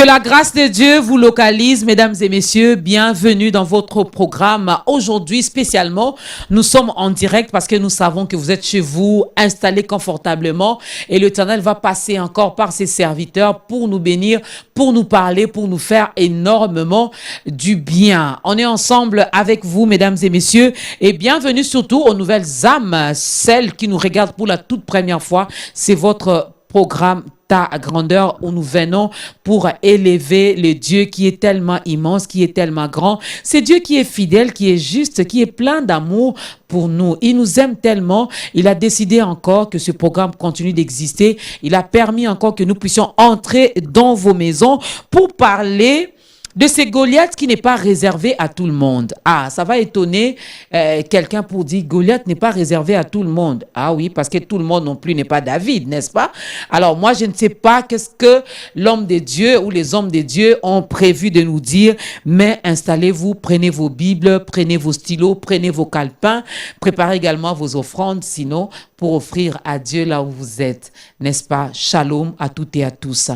la grâce de Dieu vous localise, mesdames et messieurs. Bienvenue dans votre programme. Aujourd'hui, spécialement, nous sommes en direct parce que nous savons que vous êtes chez vous, installés confortablement. Et l'Éternel va passer encore par ses serviteurs pour nous bénir, pour nous parler, pour nous faire énormément du bien. On est ensemble avec vous, mesdames et messieurs. Et bienvenue surtout aux nouvelles âmes, celles qui nous regardent pour la toute première fois. C'est votre programme Ta grandeur où nous venons pour élever le Dieu qui est tellement immense, qui est tellement grand. C'est Dieu qui est fidèle, qui est juste, qui est plein d'amour pour nous. Il nous aime tellement. Il a décidé encore que ce programme continue d'exister. Il a permis encore que nous puissions entrer dans vos maisons pour parler de ces Goliaths qui n'est pas réservé à tout le monde. Ah, ça va étonner quelqu'un pour dire Goliath n'est pas réservé à tout le monde. Ah oui, parce que tout le monde non plus n'est pas David, n'est-ce pas? Alors moi, je ne sais pas qu'est-ce que l'homme de Dieu ou les hommes de Dieu ont prévu de nous dire, mais installez-vous, prenez vos Bibles, prenez vos stylos, prenez vos calepins, préparez également vos offrandes, sinon pour offrir à Dieu là où vous êtes, n'est-ce pas? Shalom à toutes et à tous.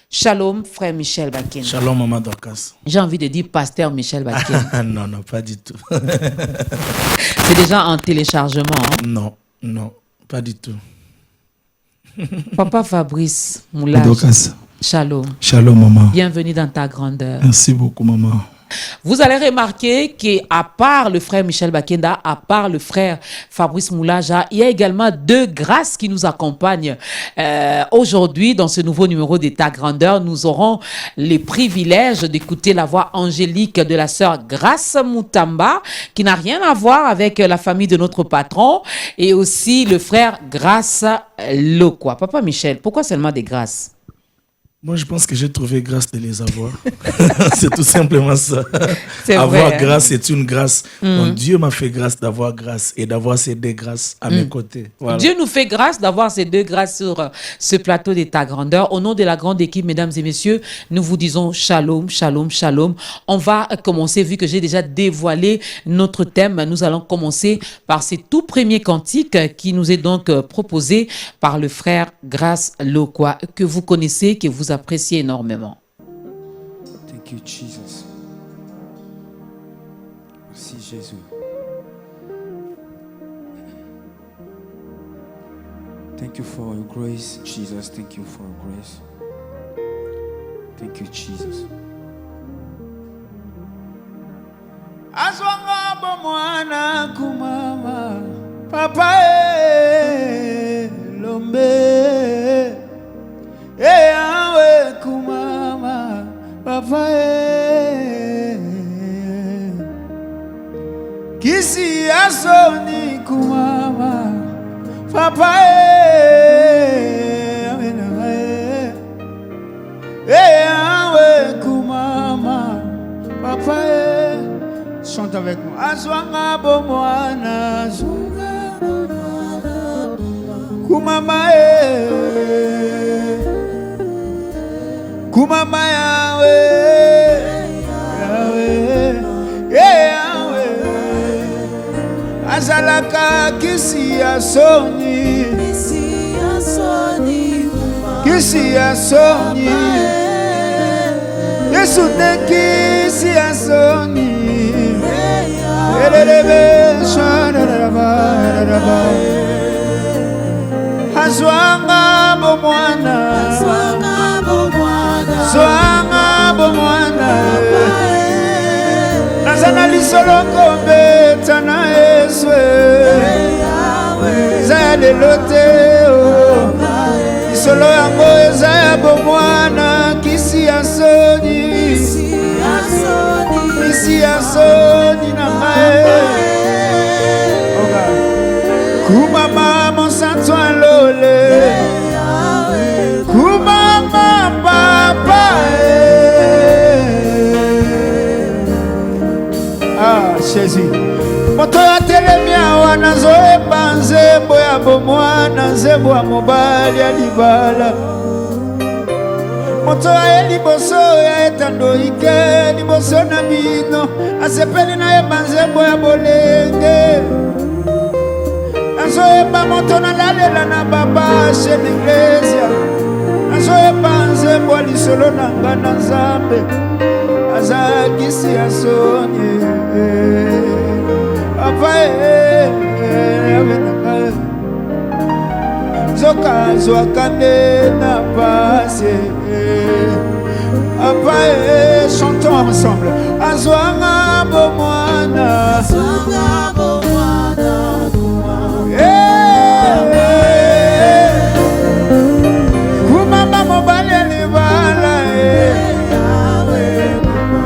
Shalom, frère Michel Bakken. Shalom, maman Dorcas. J'ai envie de dire pasteur Michel Bakken. Non, non, pas du tout. C'est déjà en téléchargement. Hein? Non, non, pas du tout. Papa Fabrice Moulage. Dorcas. Shalom. Shalom, maman. Bienvenue dans ta grandeur. Merci beaucoup, maman. Vous allez remarquer qu'à part le frère Michel Bakenda, à part le frère Fabrice Moulaja, il y a également deux grâces qui nous accompagnent. Aujourd'hui, dans ce nouveau numéro de Ta grandeur, nous aurons les privilèges d'écouter la voix angélique de la sœur Grace Moutamba, qui n'a rien à voir avec la famille de notre patron, et aussi le frère Grace Lokwa. Papa Michel, pourquoi seulement des grâces? Moi, je pense que j'ai trouvé grâce de les avoir. C'est tout simplement ça. vrai, Avoir hein? grâce, c'est une grâce. Donc, Dieu m'a fait grâce d'avoir grâce et d'avoir ces deux grâces à mes côtés. Voilà. Dieu nous fait grâce d'avoir ces deux grâces sur ce plateau de Ta grandeur. Au nom de la grande équipe, mesdames et messieurs, nous vous disons shalom, shalom, shalom. On va commencer, vu que j'ai déjà dévoilé notre thème, nous allons commencer par ces tout premiers cantiques qui nous est donc proposé par le frère Grace Lokwa, que vous connaissez, que vous appréciez énormément. Thank you, Jesus. Merci, Jésus. Thank you for your grace, Jesus. Thank you for your grace. Thank you, Jesus. Azwanga bomwana kumama papa lombe ewe kumama papa kisi asoni kumama papa ewe kumama papa chante avec moi azwanga bomwana kumama kumama yawe yawe azalaka kisi ya soni kisi ya soni Yesu te kisi ya soni elelebe shararaba azwanga bomwana Zwanga bomwana Nazana lisolo kombeta na eswe Zade lote Lisolo yango eza ya bomwana Kisi ya soni Kisi ya soni na mae Kumama monsanto alole Kumama papa Ah, Jésus Moto ya telemia wana zoeba nzembo ya bomwana Nzembo ya mobali ya libala Moto ya liboso ya etando ike Liboso na bino Asepeli na yeba nzembo ya bolenge Azoeba moto na lalela na baba Chez l'iglesia nazoyeba nzembo lisolo na nga na Nzambe azakisi ya soni papa zoka zwaka nde na pasi papa chantons ensemble azwanga bomwana kumamba mobali libala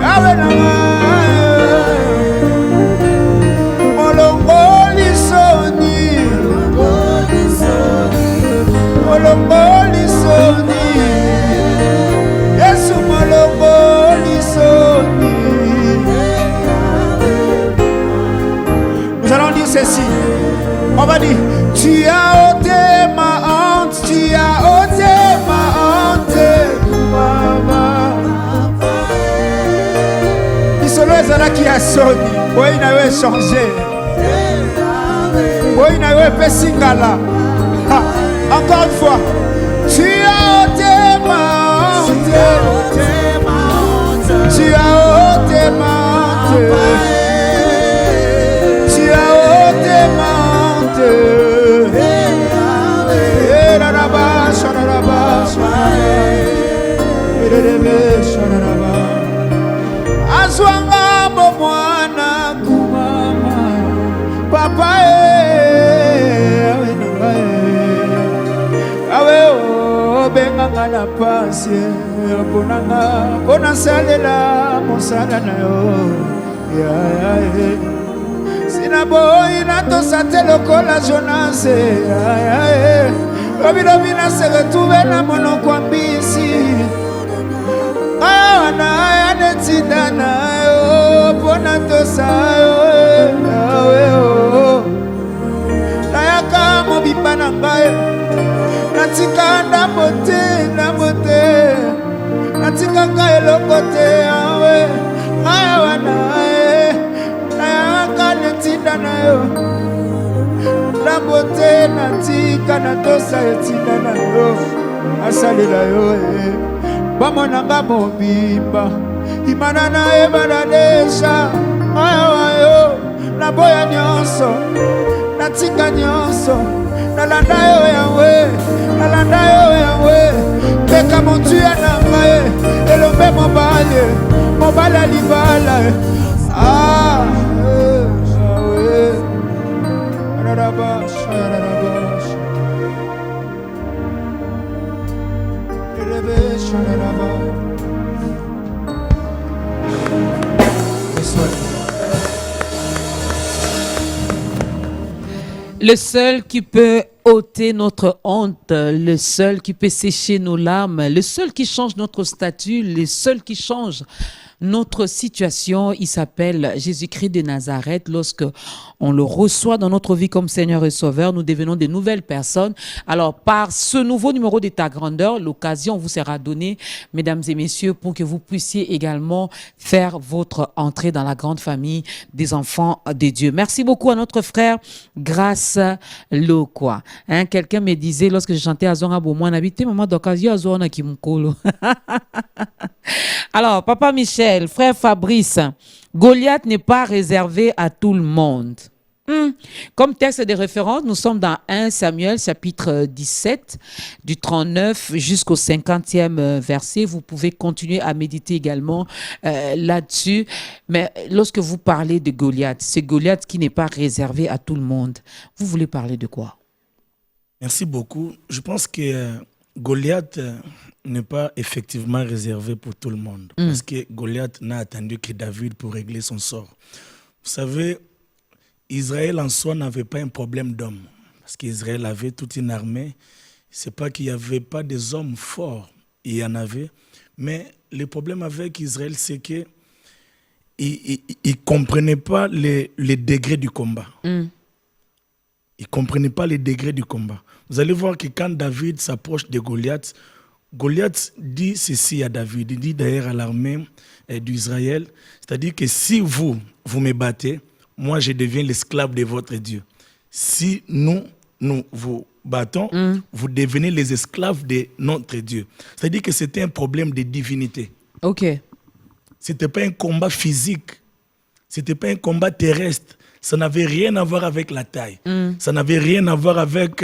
yawe na molongoli soni molongoli soni Yesu molongoli soni. Nous allons dire ceci. On va dire, tu as ôté ma honte, tu as ôté ma honte, maman. Isolo ezala qui a soni, boy na we changé, boy na we pesingala. Encore une fois, tu as ôté ma honte, tu as ôté ma honte. Azwanga bomwana kumama papa awe obenganga na pasi ponanga pona salela mosala na yo sina boy na to sate lokola Jonas lobi na se retrouver na monoko ambisi awana netinda yo pona to sayo nayaka mobipa na ngai natika ndambote natika ngai eloko te awe awana nayaka netinda na yo ndambote natika natosa etinda na yo asalela yo bamonanga mobimba imana na ebanadesha awa yo naboya nyonso natika nyonso nalanda yo yawe peka montuya na ngai elombe mobali libala Le seul qui peut ôter notre honte, le seul qui peut sécher nos larmes, le seul qui change notre statut, le seul qui change notre situation, il s'appelle Jésus-Christ de Nazareth. Lorsque on le reçoit dans notre vie comme Seigneur et Sauveur, nous devenons de nouvelles personnes. Alors, par ce nouveau numéro d'État grandeur, l'occasion vous sera donnée, mesdames et messieurs, pour que vous puissiez également faire votre entrée dans la grande famille des enfants de Dieu. Merci beaucoup à notre frère Grâce Lokwa. Hein, quelqu'un me disait, lorsque je chantais Azonga Bomo, on habitait maman d'occasion Azona Kimukolo. Alors, Papa Michel, frère Fabrice, Goliath n'est pas réservé à tout le monde. Comme texte de référence, nous sommes dans 1 Samuel chapitre 17, du 39 jusqu'au 50e verset. Vous pouvez continuer à méditer également là-dessus. Mais lorsque vous parlez de Goliath, c'est Goliath qui n'est pas réservé à tout le monde. Vous voulez parler de quoi? Merci beaucoup. Je pense que Goliath n'est pas effectivement réservé pour tout le monde. Parce que Goliath n'a attendu que David pour régler son sort. Vous savez, Israël en soi n'avait pas un problème d'hommes. Parce qu'Israël avait toute une armée. Ce n'est pas qu'il n'y avait pas des hommes forts. Il y en avait. Mais le problème avec Israël, c'est qu'il ne comprenait pas les degrés du combat. Il ne comprenait pas les degrés du combat. Vous allez voir que quand David s'approche de Goliath, Goliath dit ceci à David. Il dit d'ailleurs à l'armée d'Israël, c'est-à-dire que si vous me battez, moi je deviens l'esclave de votre Dieu. Si vous bâton, vous devenez les esclaves de notre Dieu. C'est-à-dire que c'était un problème de divinité. Ok. Ce n'était pas un combat physique. Ce n'était pas un combat terrestre. Ça n'avait rien à voir avec la taille. Ça n'avait rien à voir avec,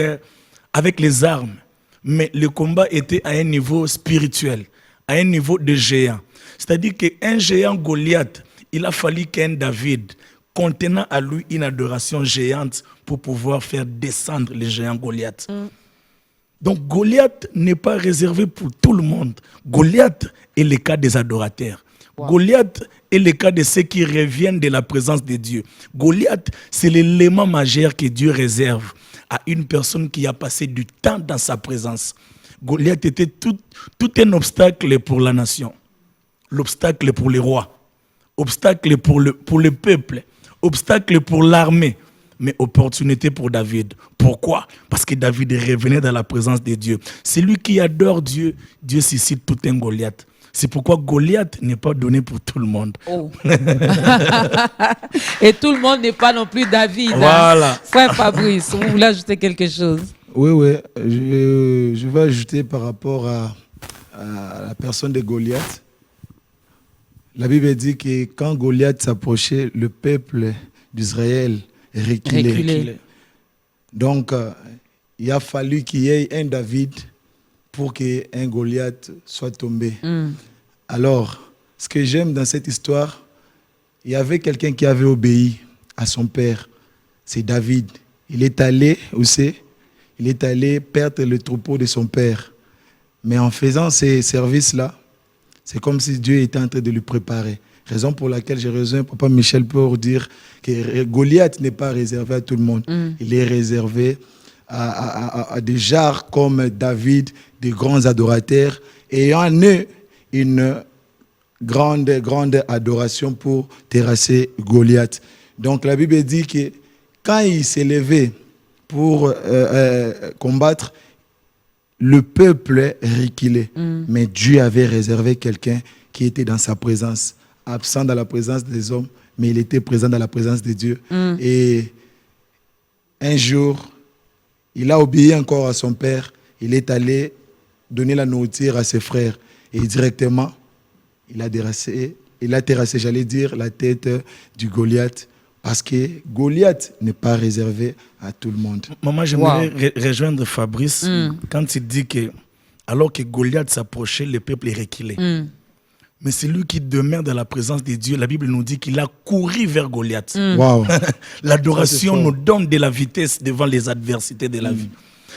avec les armes. Mais le combat était à un niveau spirituel, à un niveau de géant. C'est-à-dire qu'un géant Goliath, il a fallu qu'un David, contenant à lui une adoration géante pour pouvoir faire descendre le géant Goliath. Donc Goliath n'est pas réservé pour tout le monde. Goliath est le cas des adorateurs. Wow. Goliath est le cas de ceux qui reviennent de la présence de Dieu. Goliath, c'est l'élément majeur que Dieu réserve à une personne qui a passé du temps dans sa présence. Goliath était tout un obstacle pour la nation. L'obstacle pour les rois. Obstacle pour le peuple. Obstacle pour l'armée. Mais opportunité pour David. Pourquoi? Parce que David revenait dans la présence de Dieu. Celui qui adore Dieu, Dieu suscite tout un Goliath. C'est pourquoi Goliath n'est pas donné pour tout le monde. Oh. Et tout le monde n'est pas non plus David. Voilà. Hein? Frère Fabrice, vous voulez ajouter quelque chose? Oui. Je vais ajouter par rapport à la personne de Goliath. La Bible dit que quand Goliath s'approchait, le peuple d'Israël reculait. Donc, il a fallu qu'il y ait un David pour qu'un Goliath soit tombé. Alors, ce que j'aime dans cette histoire, il y avait quelqu'un qui avait obéi à son père. C'est David. Il est allé, il est allé perdre le troupeau de son père. Mais en faisant ces services-là, c'est comme si Dieu était en train de lui préparer. Raison pour laquelle j'ai rejoint Papa Michel pour dire que Goliath n'est pas réservé à tout le monde. Il est réservé à des genres comme David, des grands adorateurs, ayant en eux une grande adoration pour terrasser Goliath. Donc la Bible dit que quand il s'est levé pour combattre, le peuple reculait. Mais Dieu avait réservé quelqu'un qui était dans sa présence, absent dans la présence des hommes, mais il était présent dans la présence de Dieu. Et un jour, il a obéi encore à son père. Il est allé donner la nourriture à ses frères. Et directement, il a terrassé, j'allais dire, la tête du Goliath. Parce que Goliath n'est pas réservé à tout le monde. Maman, j'aimerais rejoindre Fabrice quand il dit que, alors que Goliath s'approchait, le peuple est reculé. Mais c'est lui qui demeure dans la présence de Dieu. La Bible nous dit qu'il a couru vers Goliath. Wow. L'adoration nous donne de la vitesse devant les adversités de la vie.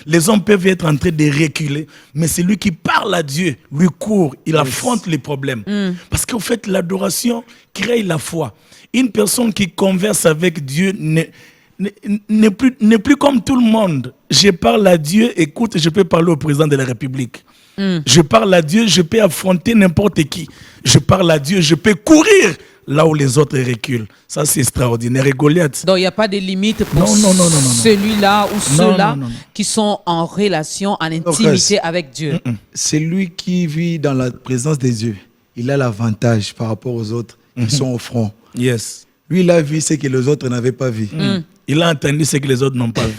Les hommes peuvent être en train de reculer, mais c'est lui qui parle à Dieu, lui court, il affronte les problèmes. Parce qu'en fait, l'adoration crée la foi. Une personne qui converse avec Dieu n'est plus comme tout le monde. Je parle à Dieu, écoute, je peux parler au président de la République. Je parle à Dieu, je peux affronter n'importe qui. Je parle à Dieu, je peux courir là où les autres reculent. Ça, c'est extraordinaire. Et Goliath. Donc, il n'y a pas de limite pour celui-là ou ceux-là qui sont en relation, en intimité avec Dieu. Celui qui vit dans la présence de Dieu, il a l'avantage par rapport aux autres qui sont au front. Yes. Lui, il a vu ce que les autres n'avaient pas vu. Il a entendu ce que les autres n'ont pas vu.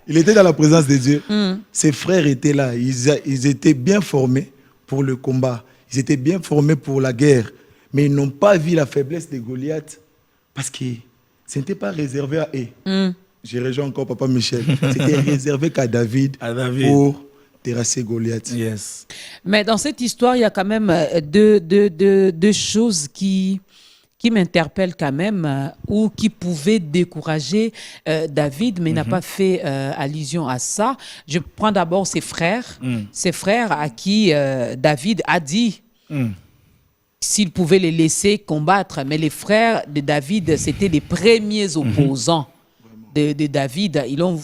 Il était dans la présence de Dieu. Ses frères étaient là. Ils étaient bien formés pour le combat. Ils étaient bien formés pour la guerre. Mais ils n'ont pas vu la faiblesse de Goliath parce que ce n'était pas réservé à eux. J'ai rejoint encore Papa Michel. C'était réservé qu'à David, pour terrasser Goliath. Yes. Mais dans cette histoire, il y a quand même deux choses qui m'interpellent quand même, ou qui pouvaient décourager David, mais il n'a pas fait allusion à ça. Je prends d'abord ses frères à qui David a dit s'il pouvait les laisser combattre. Mais les frères de David, c'était les premiers opposants de David. Ils ont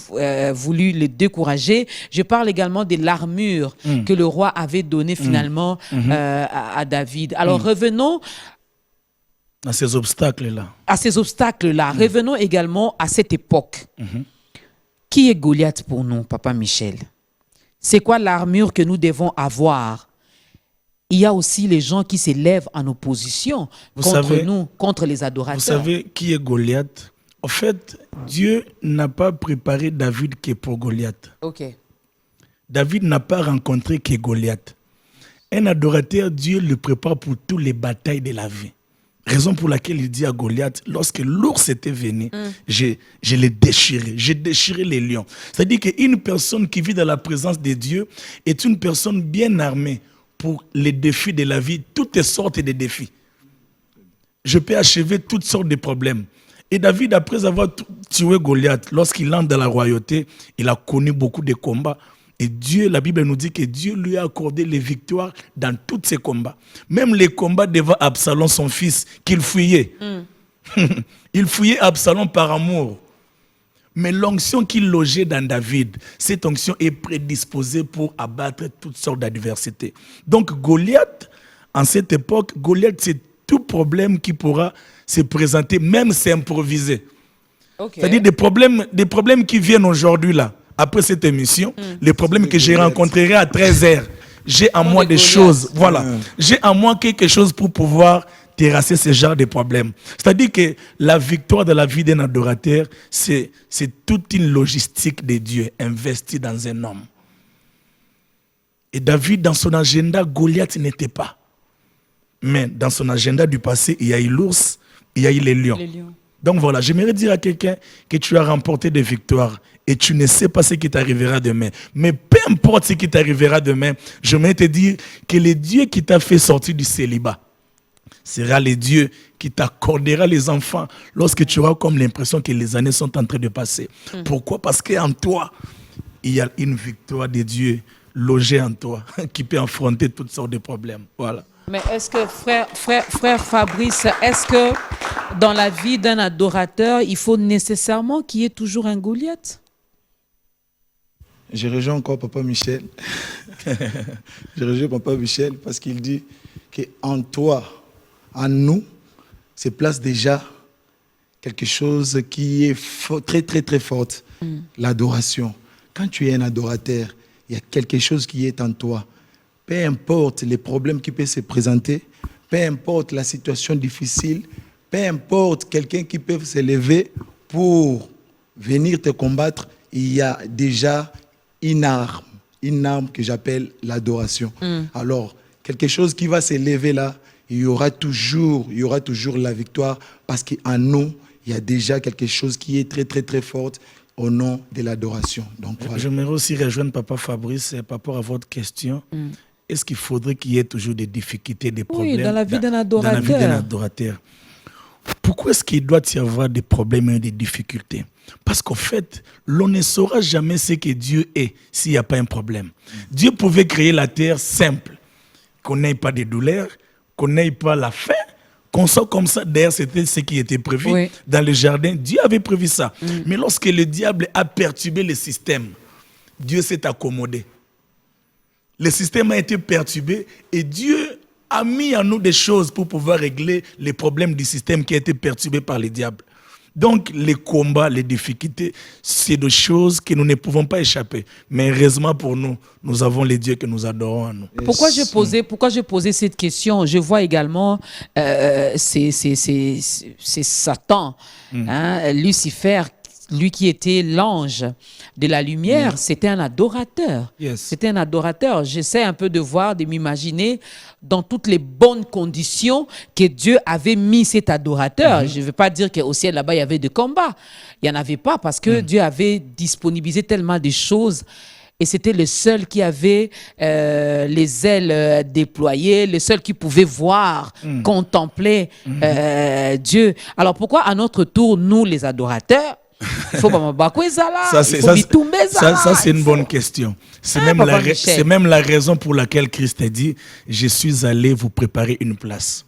voulu le décourager. Je parle également de l'armure que le roi avait donnée finalement à David. Alors revenons à ces obstacles-là. Revenons également à cette époque. Qui est Goliath pour nous, Papa Michel? C'est quoi l'armure que nous devons avoir? Il y a aussi les gens qui s'élèvent en opposition contre nous, contre les adorateurs. Vous savez qui est Goliath? En fait, Dieu n'a pas préparé David que pour Goliath. Ok. David n'a pas rencontré que Goliath. Un adorateur, Dieu le prépare pour toutes les batailles de la vie. Raison pour laquelle il dit à Goliath, lorsque l'ours était venu, je l'ai déchiré, j'ai déchiré les lions. C'est-à-dire qu'une personne qui vit dans la présence de Dieu est une personne bien armée pour les défis de la vie, toutes sortes de défis. Je peux achever toutes sortes de problèmes. Et David, après avoir tué Goliath, lorsqu'il entre dans la royauté, il a connu beaucoup de combats. Et Dieu, la Bible nous dit que Dieu lui a accordé les victoires dans tous ces combats. Même les combats devant Absalom, son fils, qu'il fuyait. Il fuyait Absalom par amour. Mais l'onction qu'il logeait dans David, cette onction est prédisposée pour abattre toutes sortes d'adversités. Donc Goliath, en cette époque, Goliath, c'est tout problème qui pourra se présenter, même s'improviser. Okay. C'est-à-dire des problèmes qui viennent aujourd'hui là. Après cette émission, les problèmes que je rencontrerai à 13h, j'ai en moi des choses, voilà. J'ai en moi quelque chose pour pouvoir terrasser ce genre de problèmes. C'est-à-dire que la victoire de la vie d'un adorateur, c'est toute une logistique de Dieu investie dans un homme. Et David, dans son agenda, Goliath n'était pas. Mais dans son agenda du passé, il y a eu l'ours, il y a eu les lions. Donc voilà, j'aimerais dire à quelqu'un que tu as remporté des victoires et tu ne sais pas ce qui t'arrivera demain. Mais peu importe ce qui t'arrivera demain, j'aimerais te dire que le Dieu qui t'a fait sortir du célibat sera le Dieu qui t'accordera les enfants lorsque tu auras comme l'impression que les années sont en train de passer. Pourquoi? Parce qu'en toi, il y a une victoire de Dieu logée en toi qui peut affronter toutes sortes de problèmes. Voilà. Mais est-ce que, frère Fabrice, est-ce que dans la vie d'un adorateur, il faut nécessairement qu'il y ait toujours un Goliath? Je rejoins encore Papa Michel. Je rejoins Papa Michel parce qu'il dit qu'en toi, en nous, se place déjà quelque chose qui est très, très, très forte. L'adoration. Quand tu es un adorateur, il y a quelque chose qui est en toi. Peu importe les problèmes qui peuvent se présenter, peu importe la situation difficile, peu importe quelqu'un qui peut se lever pour venir te combattre, il y a déjà une arme que j'appelle l'adoration. Alors, quelque chose qui va se lever là, il y aura toujours la victoire parce qu'en nous, il y a déjà quelque chose qui est très, très, très fort au nom de l'adoration. Donc, voilà. J'aimerais aussi rejoindre Papa Fabrice par rapport à votre question. Est-ce qu'il faudrait qu'il y ait toujours des difficultés, des problèmes dans la vie d'un adorateur. Dans la vie d'un adorateur. Pourquoi est-ce qu'il doit y avoir des problèmes et des difficultés? Parce qu'en fait, l'on ne saura jamais ce que Dieu est s'il n'y a pas un problème. Dieu pouvait créer la terre simple, qu'on n'ait pas de douleur, qu'on n'ait pas la faim, qu'on soit comme ça. D'ailleurs, c'était ce qui était prévu dans le jardin. Dieu avait prévu ça. Mais lorsque le diable a perturbé le système, Dieu s'est accommodé. Le système a été perturbé et Dieu a mis en nous des choses pour pouvoir régler les problèmes du système qui a été perturbé par le diable. Donc, les combats, les difficultés, c'est des choses que nous ne pouvons pas échapper. Mais heureusement pour nous, nous avons les dieux que nous adorons en nous. Pourquoi j'ai posé cette question? Je vois également, c'est Satan, Lucifer, lui qui était l'ange de la lumière, c'était un adorateur. C'était un adorateur. J'essaie un peu de voir, de m'imaginer dans toutes les bonnes conditions que Dieu avait mis cet adorateur. Je ne veux pas dire qu'au ciel là-bas, il y avait des combats. Il n'y en avait pas parce que Dieu avait disponibilisé tellement de choses. Et c'était le seul qui avait les ailes déployées, le seul qui pouvait voir, contempler Dieu. Alors pourquoi à notre tour, nous les adorateurs, ça, c'est une bonne question. C'est même la raison pour laquelle Christ a dit « Je suis allé vous préparer une place ».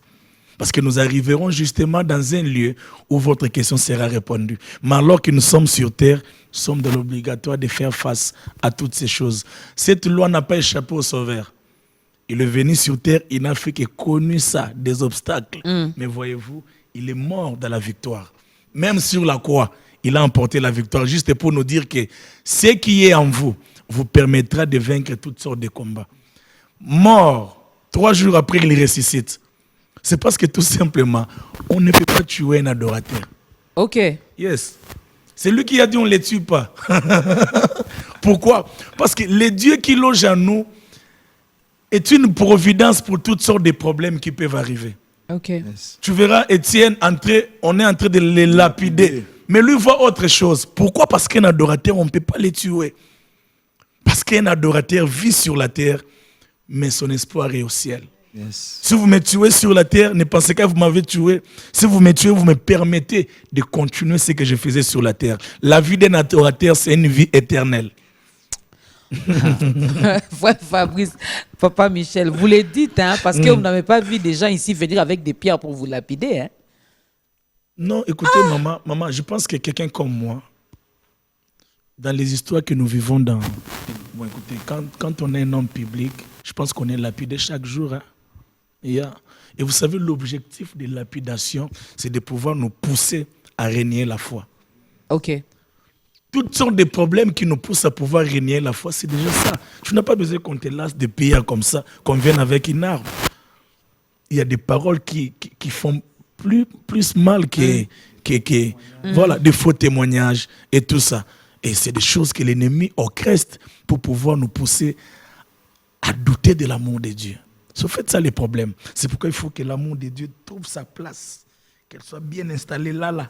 Parce que nous arriverons justement dans un lieu où votre question sera répondue. Mais alors que nous sommes sur terre, nous sommes dans l'obligatoire de faire face à toutes ces choses. Cette loi n'a pas échappé au Sauveur. Il est venu sur terre, il n'a fait que connu ça, des obstacles. Mais voyez-vous, il est mort dans la victoire. Même sur la croix, il a emporté la victoire, juste pour nous dire que ce qui est en vous vous permettra de vaincre toutes sortes de combats. Mort, 3 jours après, il ressuscite. C'est parce que tout simplement, on ne peut pas tuer un adorateur. Ok. Yes. C'est lui qui a dit on ne les tue pas. Pourquoi? Parce que le Dieu qui loge en nous est une providence pour toutes sortes de problèmes qui peuvent arriver. Ok. Yes. Tu verras Étienne on est en train de les lapider. Mais lui voit autre chose. Pourquoi? Parce qu'un adorateur, on ne peut pas les tuer. Parce qu'un adorateur vit sur la terre, mais son espoir est au ciel. Yes. Si vous me tuez sur la terre, ne pensez pas que vous m'avez tué. Si vous me tuez, vous me permettez de continuer ce que je faisais sur la terre. La vie d'un adorateur, c'est une vie éternelle. Frère Fabrice, Papa Michel, vous le dites, hein, parce que vous n'avez pas vu des gens ici venir avec des pierres pour vous lapider. Hein. Non, écoutez, maman, je pense que quelqu'un comme moi, dans les histoires que nous vivons Bon, écoutez, quand on est un homme public, je pense qu'on est lapidé chaque jour. Hein. Et vous savez, l'objectif de lapidation, c'est de pouvoir nous pousser à régner la foi. Ok. Toutes sortes de problèmes qui nous poussent à pouvoir régner la foi, c'est déjà ça. Tu n'as pas besoin qu'on te lasse des pierres comme ça, qu'on vienne avec une arme. Il y a des paroles qui font plus mal que voilà, des faux témoignages et tout ça. Et c'est des choses que l'ennemi orchestre pour pouvoir nous pousser à douter de l'amour de Dieu. C'est en fait ça les problèmes. C'est pourquoi il faut que l'amour de Dieu trouve sa place, qu'elle soit bien installée là.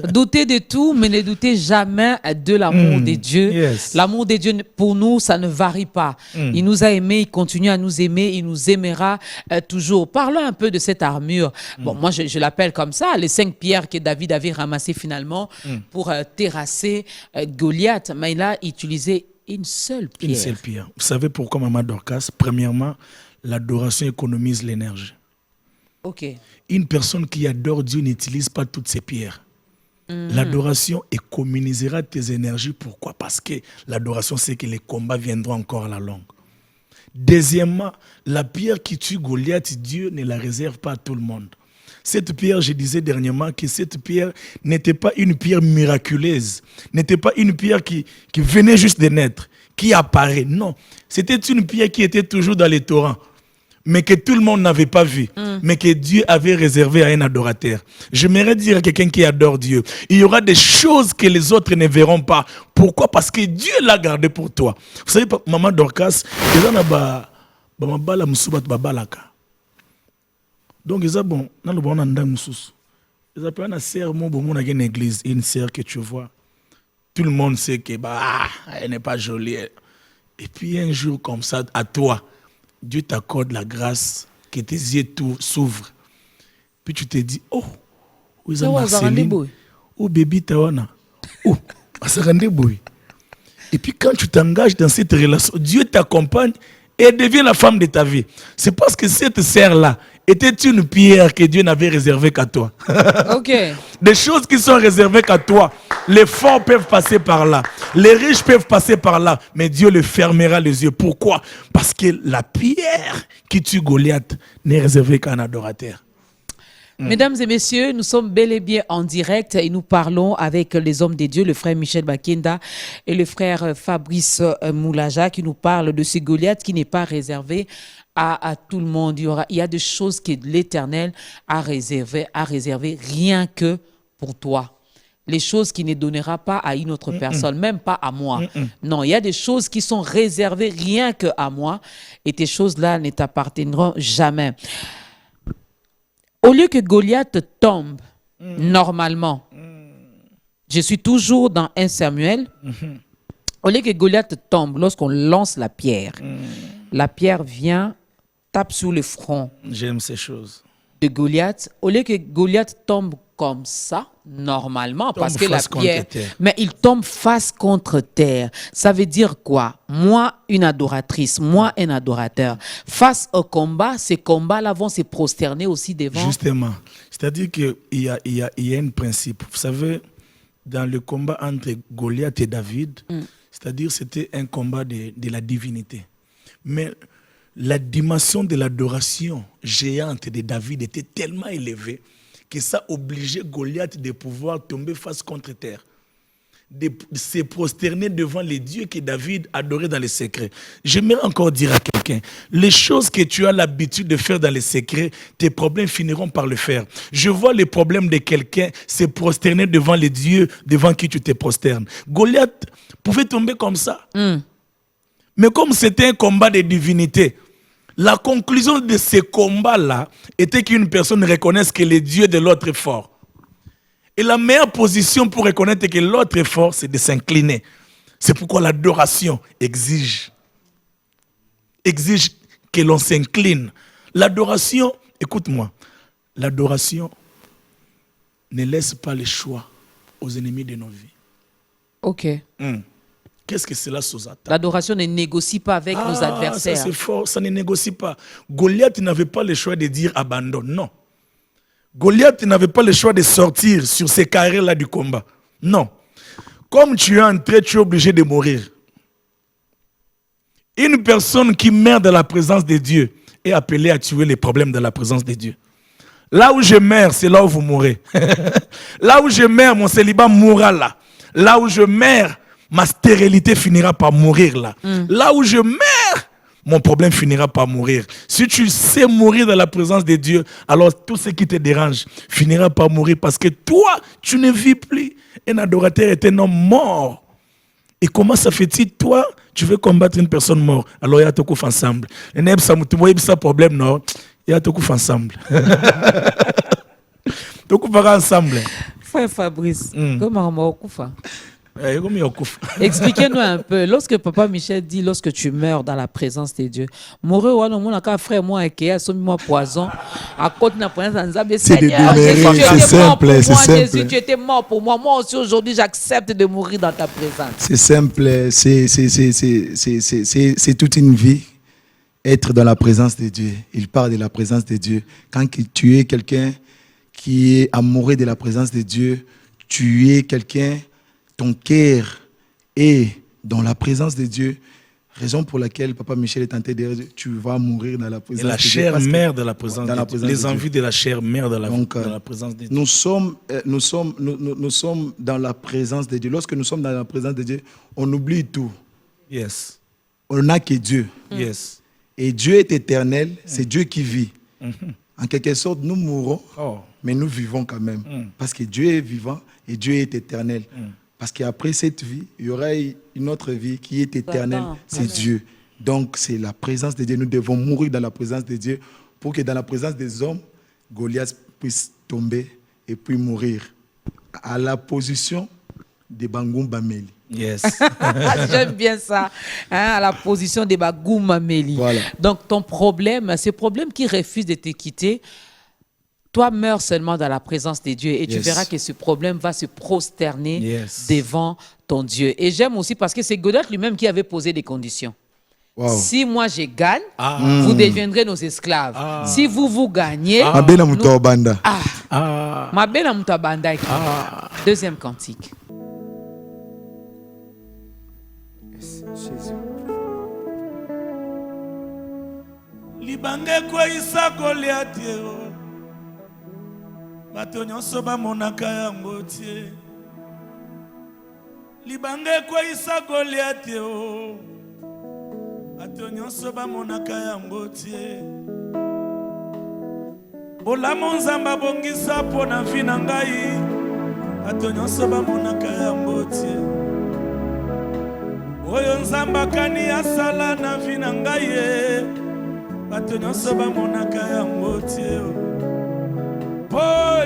Doutez de tout, mais ne doutez jamais de l'amour de Dieu. Yes. L'amour de Dieu, pour nous, ça ne varie pas. Il nous a aimés, il continue à nous aimer, il nous aimera toujours. Parlons un peu de cette armure. Bon, moi, je l'appelle comme ça, les 5 pierres que David avait ramassées finalement pour terrasser Goliath. Mais il a utilisé une seule pierre. Une seule pierre. Vous savez pourquoi, Maman Dorcas? Premièrement, l'adoration économise l'énergie. Ok. Une personne qui adore Dieu n'utilise pas toutes ses pierres. L'adoration économisera tes énergies. Pourquoi? Parce que l'adoration, c'est que les combats viendront encore à la longue. Deuxièmement, la pierre qui tue Goliath, Dieu ne la réserve pas à tout le monde. Cette pierre, je disais dernièrement que cette pierre n'était pas une pierre miraculeuse, n'était pas une pierre qui venait juste de naître, qui apparaît. Non, c'était une pierre qui était toujours dans les torrents, mais que tout le monde n'avait pas vu, mais que Dieu avait réservé à un adorateur. J'aimerais dire à quelqu'un qui adore Dieu, il y aura des choses que les autres ne verront pas. Pourquoi? Parce que Dieu l'a gardé pour toi. Vous savez, Maman Dorcas, donc, ils bon, dans le bon endroit, ils appellent une sœur, une église, une sœur que tu vois. Tout le monde sait que elle n'est pas jolie. Et puis un jour comme ça, à toi, Dieu t'accorde la grâce, que tes yeux s'ouvrent. Puis tu te dis, oh, où est Marceline? Oh, baby Tawana. Oh, boy. Et puis quand tu t'engages dans cette relation, Dieu t'accompagne et devient la femme de ta vie. C'est parce que cette sœur-là était une pierre que Dieu n'avait réservée qu'à toi. Ok. Des choses qui sont réservées qu'à toi. Les forts peuvent passer par là. Les riches peuvent passer par là. Mais Dieu le fermera les yeux. Pourquoi? Parce que la pierre qui tue Goliath n'est réservée qu'à un adorateur. Mesdames et messieurs, nous sommes bel et bien en direct et nous parlons avec les hommes de Dieu, le frère Michel Bakenda et le frère Fabrice Moulaja qui nous parlent de ce Goliath qui n'est pas réservé à tout le monde. Il y a des choses que l'Éternel a réservées rien que pour toi. Les choses qu'il ne donnera pas à une autre personne, même pas à moi. Non, il y a des choses qui sont réservées rien que à moi et ces choses-là ne t'appartiendront jamais. Au lieu que Goliath tombe, normalement, je suis toujours dans 1 Samuel, au lieu que Goliath tombe, lorsqu'on lance la pierre vient, tape sur le front. J'aime ces choses. De Goliath, au lieu que Goliath tombe comme ça, normalement, parce que la pierre, mais il tombe face contre terre. Ça veut dire quoi? Moi, une adoratrice, moi, un adorateur. Face au combat, ces combats-là vont se prosterner aussi devant. Justement. C'est-à-dire qu'il y a un principe. Vous savez, dans le combat entre Goliath et David, c'est-à-dire c'était un combat de la divinité. Mais la dimension de l'adoration géante de David était tellement élevée que ça obligeait Goliath de pouvoir tomber face contre terre. de se prosterner devant les dieux que David adorait dans les secrets. J'aimerais encore dire à quelqu'un, les choses que tu as l'habitude de faire dans les secrets, tes problèmes finiront par le faire. Je vois les problèmes de quelqu'un se prosterner devant les dieux devant qui tu te prosternes. Goliath pouvait tomber comme ça. Mais comme c'était un combat de divinité, la conclusion de ce combat-là était qu'une personne reconnaisse que le Dieu de l'autre est fort. Et la meilleure position pour reconnaître que l'autre est fort, c'est de s'incliner. C'est pourquoi l'adoration exige que l'on s'incline. L'adoration, écoute-moi, l'adoration ne laisse pas le choix aux ennemis de nos vies. Ok. Qu'est-ce que cela sous-attend? L'adoration ne négocie pas avec nos adversaires. Ça c'est fort, ça ne négocie pas. Goliath n'avait pas le choix de dire abandon, non. Goliath n'avait pas le choix de sortir sur ces carrés-là du combat. Non. Comme tu es entré, tu es obligé de mourir. Une personne qui meurt dans la présence de Dieu est appelée à tuer les problèmes de la présence de Dieu. Là où je meurs, c'est là où vous mourrez. Là où je meurs, mon célibat mourra là. Là où je meurs, ma stérilité finira par mourir là. Là où je meurs, mon problème finira par mourir. Si tu sais mourir dans la présence de Dieu, alors tout ce qui te dérange finira par mourir parce que toi, tu ne vis plus. Un adorateur est un homme mort. Et comment ça fait-il, toi, tu veux combattre une personne morte? Alors il y a tout coup ensemble. Et n'est pas problème, non? Il y a tout coup ensemble. Tout coup ensemble. Frère Fabrice, comment on va Expliquez-nous un peu. Lorsque Papa Michel dit lorsque tu meurs dans la présence de Dieu, mourir ou non, mon frère moi qui a sommi moi poison à côté de la présence de Dieu. C'est simple, c'est simple. Jésus, tu étais mort pour moi. Moi aussi aujourd'hui, j'accepte de mourir dans ta présence. C'est simple, c'est toute une vie. Être dans la présence de Dieu. Il parle de la présence de Dieu. Quand tu es quelqu'un qui est amoureux de la présence de Dieu, tu es quelqu'un, ton cœur est dans la présence de Dieu. Raison pour laquelle Papa Michel est tenté de dire, tu vas mourir dans la présence de Dieu. La chair mère de la présence de Dieu. Les envies de la chair mère dans la présence de Dieu. Nous sommes dans la présence de Dieu. Lorsque nous sommes dans la présence de Dieu, on oublie tout. Yes. On n'a que Dieu. Yes. Et Dieu est éternel, c'est Dieu qui vit. En quelque sorte, nous mourrons, mais nous vivons quand même. Parce que Dieu est vivant et Dieu est éternel. Parce qu'après cette vie, il y aura une autre vie qui est éternelle, c'est Dieu. Donc, c'est la présence de Dieu. Nous devons mourir dans la présence de Dieu pour que dans la présence des hommes, Goliath puisse tomber et puis mourir. À la position de Bangoum Bameli. Yes. J'aime bien ça, à la position de Bangoum Bameli. Voilà. Donc, ton problème, ce problème qui refuse de te quitter, toi, meurs seulement dans la présence de Dieu et tu verras que ce problème va se prosterner devant ton Dieu. Et j'aime aussi parce que c'est Goliath lui-même qui avait posé des conditions. Wow. Si moi je gagne, vous deviendrez nos esclaves. Si vous gagnez... Deuxième cantique. Jésus. Libange kwa isa Goliath yo. Bato nyonso bamonaka yango tie. Libange kwa isa Goliath yo. Bato nyonso bamonaka yango tie. Bolamu Nzambe abongisa mpona vi na ngai. Bato nyonso bamonaka yango tie. Oyo Nzambe akani asala na vi na ngai ye. Bato nyonso bamonaka yango tie. Po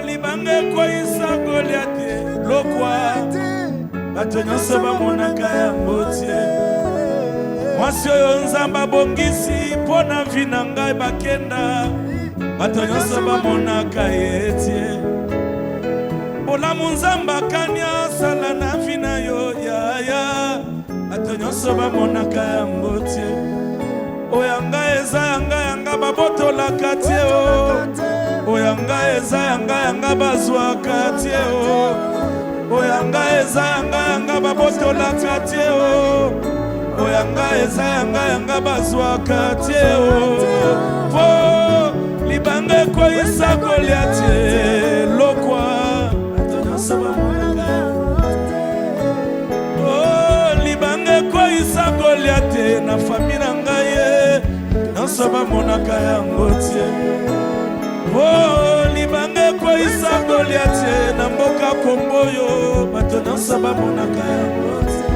libange kwisa Goliath lokwa. Bato nyonso bamonaka yango tie. Mwasi oyo Nzambe abongisi mpona vi na ngai bakenda. Bato nyonso bamonaka ye tie. Bolamu Nzambe akani asala na vi na yo ya. Bato nyonso bamonaka yango tie. Oyanga eza yanga babotolaka tie o. Oyanga eza yanga bazwaka tie o. Oyanga eza yanga babotolaka tie o. Oyanga eza yanga bazwaka tie o. Po libange kwisa Goliath lokwa. Bato nyonso bamonaka. koisa Goliath na famille na ngai nyonso bamonaka yango tie. Oh libanga koisa Goliath na mboka Komboyo bato nyonso bamonaka yango tie.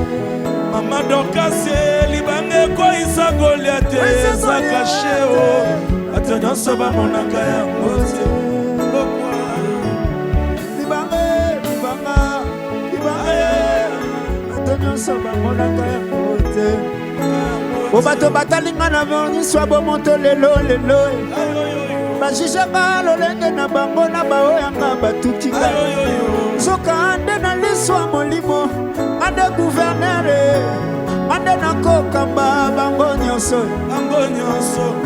Mama Dorcas libanga koisa Goliath za kasheo bato nyonso bamonaka yango tie. Bato batalinga na voni swabo monto lelo bajijaka lolenge na bango na baoyanga batukinga soka ande na liswa molimo ande gouvernere ande na kokamba bango nyonso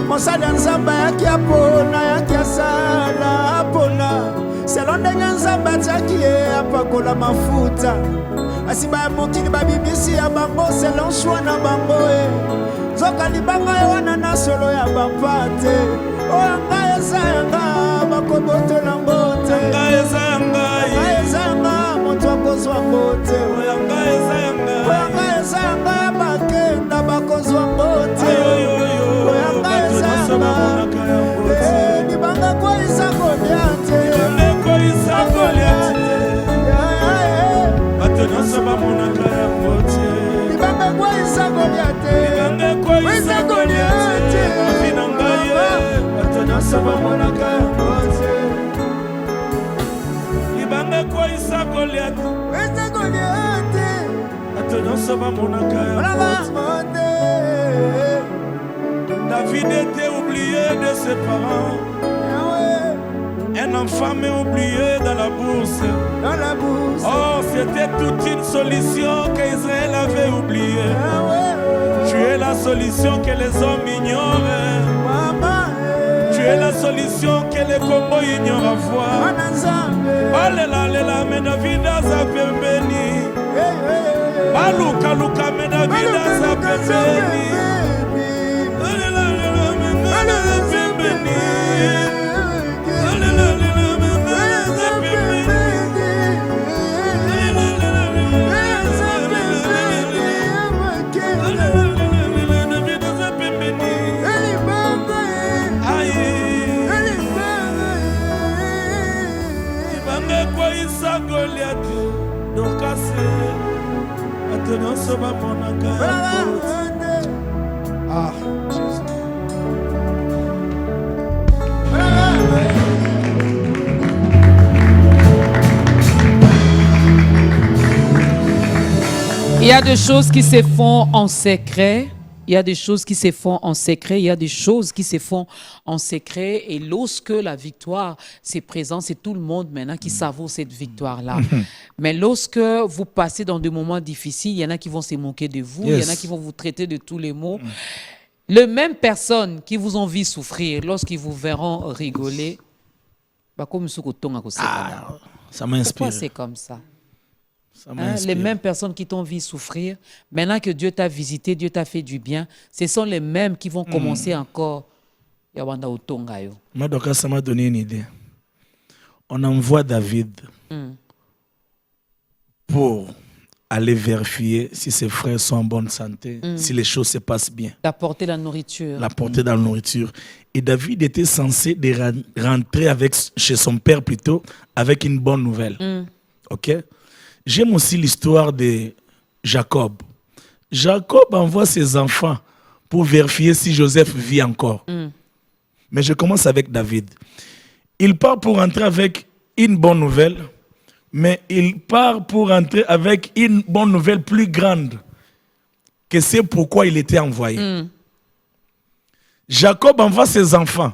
mosali ya nzambe yaki apona yaki asala apona selo ndenge nzambe atiaki ye apakola mafuta asiba ya mokili babimisi ya bango selon shwa na bango zoka libanga ya wana na solo ya bapate oyo ngai eza yanga bakobotola ngo te ngai eza yanga moto akozwa ngo te oyo ngai eza yanga bakenda bakozwa ngo te oyo ngai eza yanga libanga koisa Goliath bato nyonso bamonaka yango tie. Libanga koisa Goliath mabina ngai bato nyonso bamonaka yango tie. Libanga koisa Goliath bato nyonso bamonaka yango tie. David était oublié de ses parents. Un enfant mais oublié dans la bourse. Oh, c'était toute une solution qu'Israël avait oubliée. Tu es la solution que les hommes ignorent. Tu es la solution que les Congo ignorent à voir. Alléluia, mais David a pembeni. Baluka, mais David a pembeni. Alléluia, mais pembeni. Ah, Jésus. Il y a des choses qui se font en secret. Il y a des choses qui se font en secret, il y a des choses qui se font en secret. Et lorsque la victoire se présente, c'est tout le monde maintenant qui savoure cette victoire-là. Mais lorsque vous passez dans des moments difficiles, il y en a qui vont se moquer de vous, il y en a qui vont vous traiter de tous les mots. Les mêmes personnes qui vous ont vu souffrir, lorsqu'ils vous verront rigoler, ça m'inspire. Pourquoi c'est comme ça? Les mêmes personnes qui t'ont vu souffrir, maintenant que Dieu t'a visité, Dieu t'a fait du bien, ce sont les mêmes qui vont commencer encore. Madoka, ça m'a donné une idée. On envoie David pour aller vérifier si ses frères sont en bonne santé, si les choses se passent bien. D'apporter la nourriture. L'apporter dans la nourriture. Et David était censé rentrer chez son père plutôt avec une bonne nouvelle. Ok? J'aime aussi l'histoire de Jacob. Jacob envoie ses enfants pour vérifier si Joseph vit encore. Mais je commence avec David. Il part pour rentrer avec une bonne nouvelle, mais il part pour rentrer avec une bonne nouvelle plus grande que c'est pourquoi il était envoyé. Jacob envoie ses enfants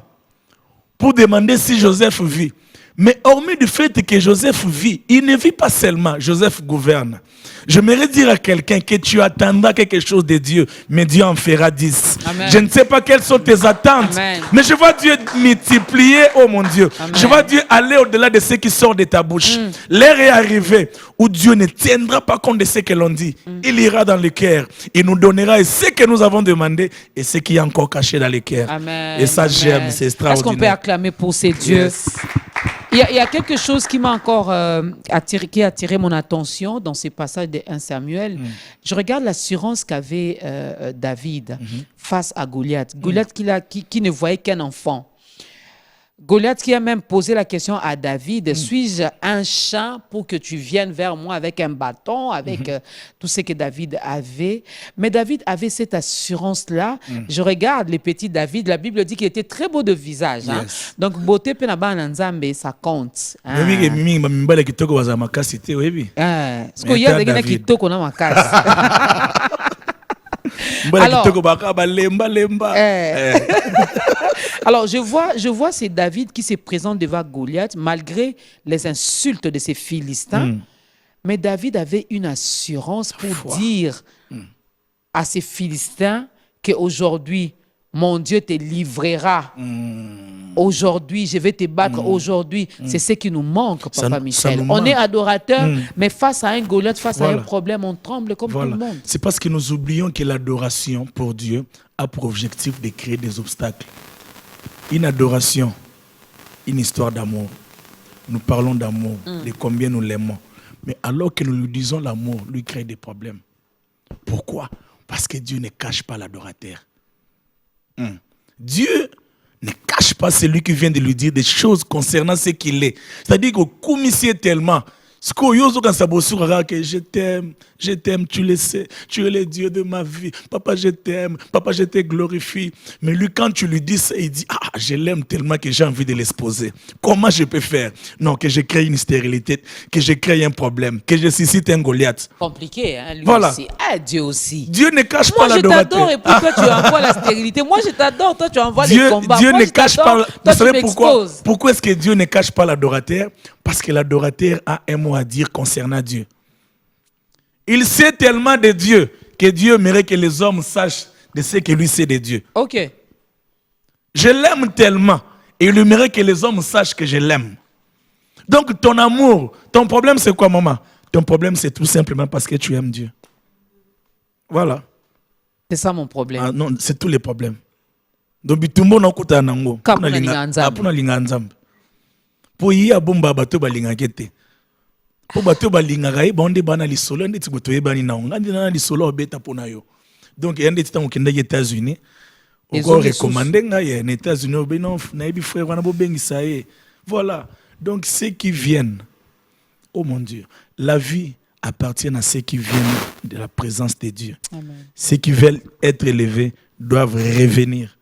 pour demander si Joseph vit. Mais hormis du fait que Joseph vit, il ne vit pas seulement, Joseph gouverne. J'aimerais dire à quelqu'un que tu attendras quelque chose de Dieu, mais Dieu en fera 10. Amen. Je ne sais pas quelles sont tes attentes, Amen. mais je vois Dieu multiplier, oh mon Dieu. Amen. Je vois Dieu aller au-delà de ce qui sort de ta bouche. L'heure est arrivée où Dieu ne tiendra pas compte de ce que l'on dit. Il ira dans le cœur. Il nous donnera ce que nous avons demandé et ce qui est encore caché dans le cœur. Amen. Et ça, Amen. j'aime, c'est extraordinaire. Est-ce qu'on peut acclamer pour ces dieux? Yes. Il y a quelque chose qui m'a encore qui a attiré mon attention dans ces passages de 1 Samuel. Je regarde l'assurance qu'avait David face à Goliath. Goliath qui ne voyait qu'un enfant. Goliath qui a même posé la question à David, suis-je un chat pour que tu viennes vers moi avec un bâton, avec tout ce que David avait. Mais David avait cette assurance-là. Je regarde les petits David, la Bible dit qu'il était très beau de visage. Hein? Yes. Donc, beauté penaba nanzambe, ça compte. Ah. Mimi mimi mbala kitoko baza makasi te webi. Ah. Parce Mais qu'il y a des t'as gens qui David. toquent dans ma casse. Mbala Alors- kitoko baka lemba. Alors, je vois c'est David qui se présente devant Goliath, malgré les insultes de ces Philistins. Mais David avait une assurance pour Foi. dire à ces Philistins qu'aujourd'hui, mon Dieu te livrera. Aujourd'hui, je vais te battre. Aujourd'hui, c'est ce qui nous manque, Papa Ça Michel. nous On est manque. adorateur, mais face à un Goliath, face à Voilà. un problème, on tremble comme tout le monde. C'est parce que nous oublions que l'adoration pour Dieu a pour objectif de créer des obstacles. Une adoration, une histoire d'amour. Nous parlons d'amour, de combien nous l'aimons. Mais alors que nous lui disons l'amour, lui crée des problèmes. Pourquoi? Parce que Dieu ne cache pas l'adorateur. Dieu ne cache pas celui qui vient de lui dire des choses concernant ce qu'il est. C'est-à-dire qu'au commissaire tellement, ce que je t'aime, tu le sais, tu es le Dieu de ma vie. Papa, je t'aime, papa, je te glorifie. Mais lui, quand tu lui dis ça, il dit, ah, je l'aime tellement que j'ai envie de l'exposer. Comment je peux faire? Non, que je crée une stérilité, que je crée un problème, que je suscite un Goliath. Compliqué, hein, lui Voilà. aussi. Ah, Dieu aussi. Dieu ne cache Moi, pas je l'adorateur. t'adore et pourquoi tu envoies la stérilité? Moi, je t'adore, toi, tu envoies Dieu, les combats. Dieu Moi, ne je cache t'adore, pas. toi, Vous savez tu pourquoi? m'exposes. Pourquoi est-ce que Dieu ne cache pas l'adorateur? Parce que l'adorateur a un mot à dire concernant Dieu. Il sait tellement de Dieu que Dieu aimerait que les hommes sachent de ce que lui sait de Dieu. OK. Je l'aime tellement et il aimerait que les hommes sachent que je l'aime. Donc ton amour, ton problème c'est quoi, maman? Ton problème c'est tout simplement parce que tu aimes Dieu. Voilà. C'est ça mon problème. Ah, non, c'est tous les problèmes. Donc bitumbo na kuta nango. Kapuna linga nzambe. Apuna linga nzambe. Po yi abomba bato balinga kete. Po bato balinga kai bonde bana lisolo ndeti boto yebani na onga ndina lisolo obeta pona yo. Donc yande tita mukenda aux États-Unis. Les Oko hommes recommander nga ye na États-Unis obeno na yebi frère wana bobengisa ye. Voilà. Donc ceux qui viennent, oh mon Dieu, la vie appartient à ceux qui viennent de la présence de Dieu. Amen. Ceux qui veulent être élevés doivent revenir.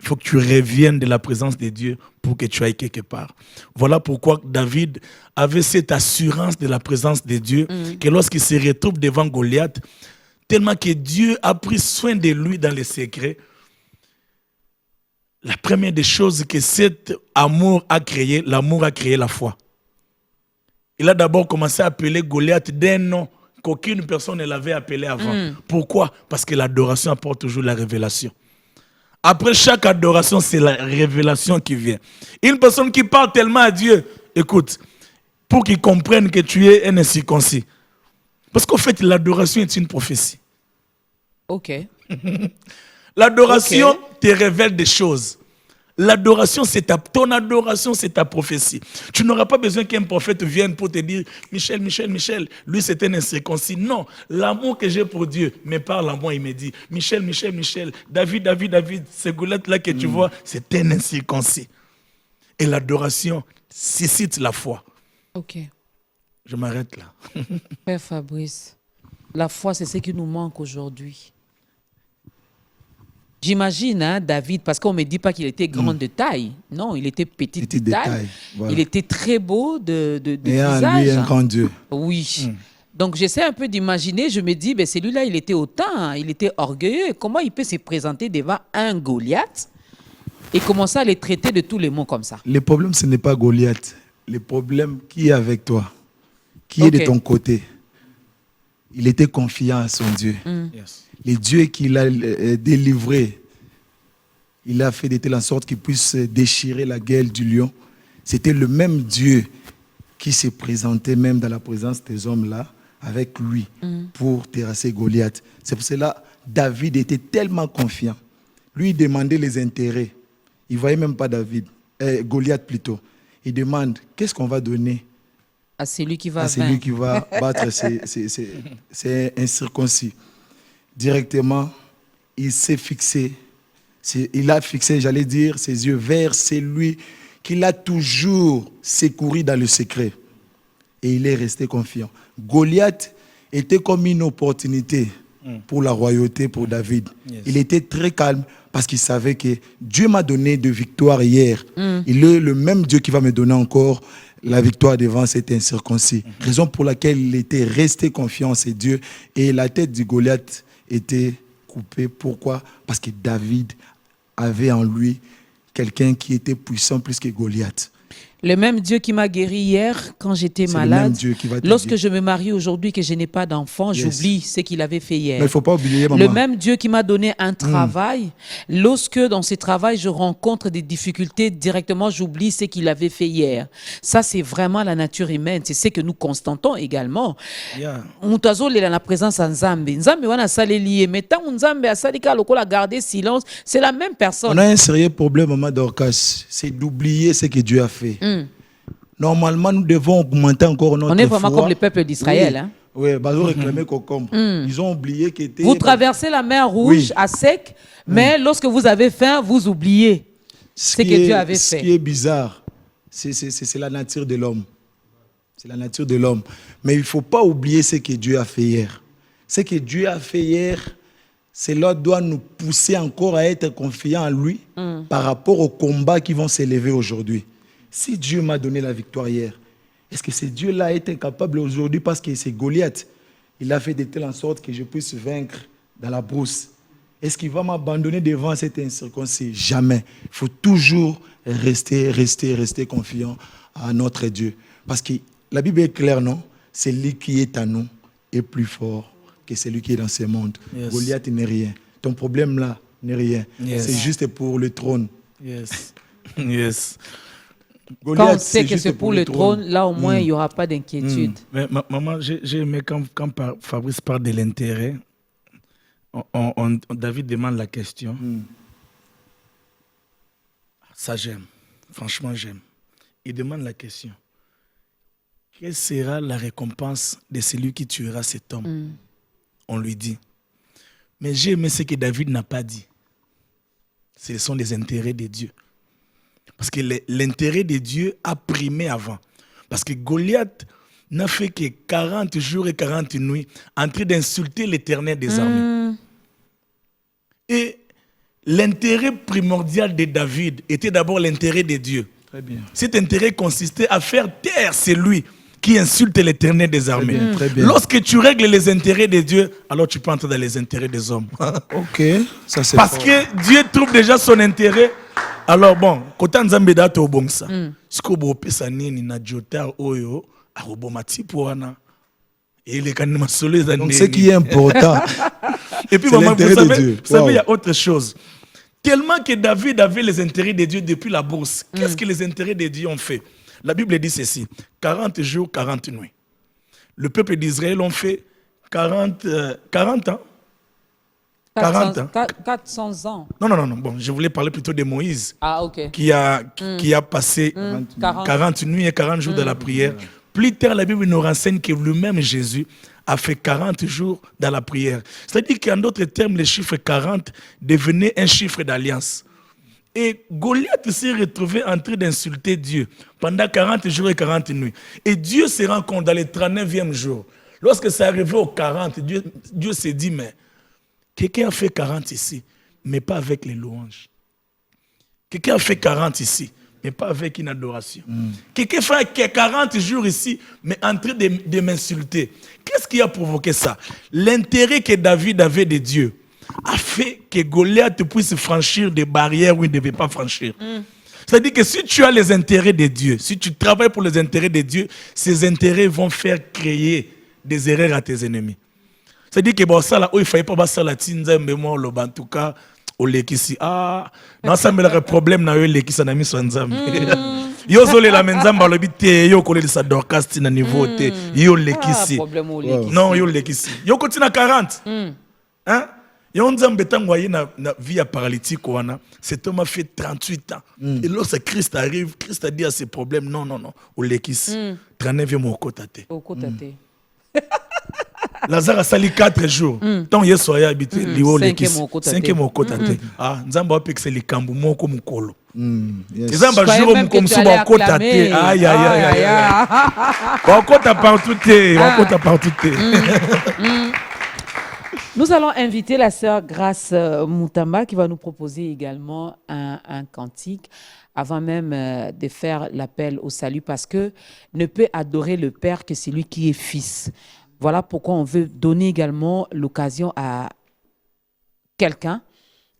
Il faut que tu reviennes de la présence de Dieu pour que tu ailles quelque part. Voilà pourquoi David avait cette assurance de la présence de Dieu que lorsqu'il se retrouve devant Goliath, tellement que Dieu a pris soin de lui dans les secrets, la première des choses que cet amour a créé, l'amour a créé la foi. Il a d'abord commencé à appeler Goliath d'un nom qu'aucune personne ne l'avait appelé avant. Pourquoi? Parce que l'adoration apporte toujours la révélation. Après chaque adoration, c'est la révélation qui vient. Une personne qui parle tellement à Dieu, écoute, pour qu'il comprenne que tu es un incirconcis. Parce qu'en fait, l'adoration est une prophétie. OK. L'adoration Ok. te révèle des choses. L'adoration, ton adoration, c'est ta prophétie. Tu n'auras pas besoin qu'un prophète vienne pour te dire, Michel, lui c'est un incirconcis. Non, l'amour que j'ai pour Dieu me parle à moi, il me dit, Michel, David, ce Goliath-là que tu vois, c'est un incirconcis. Et l'adoration suscite la foi. OK. Je m'arrête là. Père Fabrice, la foi, c'est ce qui nous manque aujourd'hui. J'imagine, hein, David, parce qu'on ne me dit pas qu'il était grand de taille. Non, il était petit Petit de de taille. taille, voilà. Il était très beau de Et en visage. lui, un grand Dieu. Oui. Donc, j'essaie un peu d'imaginer. Je me dis, ben, celui-là, il était autant, hein, il était orgueilleux. Comment il peut se présenter devant un Goliath et commencer à les traiter de tous les mots comme ça? Le problème, ce n'est pas Goliath. Le problème, qui est avec toi? Qui est Ok. de ton côté? Il était confiant à son Dieu. Yes. Le Dieu qui l'a délivré, il a fait de telle sorte qu'il puisse déchirer la gueule du lion. C'était le même Dieu qui s'est présenté même dans la présence des hommes-là avec lui pour terrasser Goliath. C'est pour cela David était tellement confiant. Lui, il demandait les intérêts. Il ne voyait même pas Goliath plutôt. il demande qu'est-ce qu'on va donner À celui qui va à celui qui va battre ces incirconcis. Directement, il s'est fixé, il a fixé, j'allais dire, ses yeux vers celui qu'il a toujours secouru dans le secret. Et il est resté confiant. Goliath était comme une opportunité pour la royauté, pour David. Yes. Il était très calme parce qu'il savait que Dieu m'a donné de victoire hier. Il est le même Dieu qui va me donner encore la victoire devant cet incirconcis. Raison pour laquelle il était resté confiant en ses dieux. Et la tête du Goliath était coupée. Pourquoi? Parce que David avait en lui quelqu'un qui était puissant plus que Goliath. Le même Dieu qui m'a guéri hier quand j'étais C'est le malade. même Dieu qui va te Lorsque guérir. je me marie aujourd'hui, que je n'ai pas d'enfant, Yes. j'oublie ce qu'il avait fait hier. Mais il ne faut pas oublier, maman. Le même Dieu qui m'a donné un travail, lorsque dans ce travail, je rencontre des difficultés, directement, j'oublie ce qu'il avait fait hier. Ça, c'est vraiment la nature humaine. C'est ce que nous constatons également. Yeah. Mutazo est la présence en Nzambe. Nzambe wana sali lié. Mais tant que Nzambe a sali ka lokola garder silence, c'est la même On personne. a un sérieux problème, maman Dorcas, c'est d'oublier ce que Dieu a fait. Normalement, nous devons augmenter encore notre foi. On est vraiment comme le peuple d'Israël. Hein? Oui, ils ont réclamé concombre. Ils ont oublié que... Vous traversez la mer Rouge Oui. à sec, mais lorsque vous avez faim, vous oubliez ce que Dieu avait Ce fait. qui est bizarre, c'est la nature de l'homme. C'est la nature de l'homme. Mais il ne faut pas oublier ce que Dieu a fait hier. Ce que Dieu a fait hier, cela doit nous pousser encore à être confiants en lui par rapport aux combats qui vont s'élever aujourd'hui. Si Dieu m'a donné la victoire hier, est-ce que ce Dieu-là est incapable aujourd'hui parce que c'est Goliath? Il a fait de telle sorte que je puisse vaincre dans la brousse. Est-ce qu'il va m'abandonner devant cet incirconcis? Jamais. Il faut toujours rester confiant à notre Dieu. Parce que la Bible est claire, non? Celui qui est à nous est plus fort que celui qui est dans ce monde. Yes. Goliath n'est rien. Ton problème là n'est rien. Yes. C'est juste pour le trône. Yes. Yes. Quand on Goliath, sait que juste c'est pour le trône, là au moins il n'y aura pas d'inquiétude. Mais maman, j'ai aimé quand Fabrice parle de l'intérêt. David demande la question. Ça, j'aime. Franchement, j'aime. Il demande la question. Quelle sera la récompense de celui qui tuera cet homme? On lui dit. Mais j'ai aimé ce que David n'a pas dit. Ce sont les intérêts de Dieu. Parce que l'intérêt de Dieu a primé avant. Parce que Goliath n'a fait que 40 jours et 40 nuits en train d'insulter l'Éternel des armées. Et l'intérêt primordial de David était d'abord l'intérêt de Dieu. Très bien. Cet intérêt consistait à faire taire celui qui insulte l'Éternel des armées. bien, très bien. Lorsque tu règles les intérêts de Dieu, alors tu peux entrer dans les intérêts des hommes. Ok, ça c'est Parce fort. que Dieu trouve déjà son intérêt. Alors bon, quand Nzambe dato obongsa, siko bo pesa nini na jota oyo aroboma tipo wana. Et les kanima solo za Donc ce qui est important, Et puis c'est maman, vous l'intérêt de savez, Dieu. vous savez, Wow. il y a autre chose. Tellement que David avait les intérêts de Dieu depuis la bourse. Qu'est-ce que les intérêts de Dieu ont fait? La Bible dit ceci, 40 jours, 40 nuits. Le peuple d'Israël ont fait 40 ans. 40 ans. 400 ans. Non. Bon, je voulais parler plutôt de Moïse, Ah, ok. qui a passé 40 nuits et 40 jours dans la prière. Plus tard, la Bible nous renseigne que lui-même, Jésus, a fait 40 jours dans la prière. C'est-à-dire qu'en d'autres termes, le chiffre 40 devenait un chiffre d'alliance. Et Goliath s'est retrouvé en train d'insulter Dieu pendant 40 jours et 40 nuits. Et Dieu se rend compte dans le 39e jour. Lorsque c'est arrivé au 40, Dieu s'est dit, mais quelqu'un a fait 40 ici, mais pas avec les louanges. Quelqu'un a fait 40 ici, mais pas avec une adoration. Quelqu'un fait 40 jours ici, mais en train de m'insulter. Qu'est-ce qui a provoqué ça? L'intérêt que David avait de Dieu a fait que Goliath puisse franchir des barrières où il ne devait pas franchir. C'est-à-dire que si tu as les intérêts de Dieu, si tu travailles pour les intérêts de Dieu, ces intérêts vont faire créer des erreurs à tes ennemis. C'est-à-dire que bon, ça là, il ne fallait pas ça la tinza, mais moi, en tout cas, au lekisi. Ah, non, ça me le problème na yo lekisa na miso nzambe. Yo zole la menzamba lo bité yo koleli sa Dorcas na niveau té. Yo lekisi. Problème au lekisi. Non, yo lekisi. Yo continue à 40. Hein? Et on dit que na vie paralytique, cet homme a fait 38 ans. Et lorsque Christ arrive, Christ a dit à ses problèmes, non, au Lekis, 39e au Kotate. Lazare a sali 4 jours. Tant il soit habitué, il au Lekis, 5e au Kotate. Ah, Nzamba a pexé les Kambu, moko mukolo. Nzamba jour comme souvent au Kotate. Aïe. Wakota partout. Nous allons inviter la sœur Grace Muntamba qui va nous proposer également un cantique avant même de faire l'appel au salut parce que ne peut adorer le Père que celui qui est fils. Voilà pourquoi on veut donner également l'occasion à quelqu'un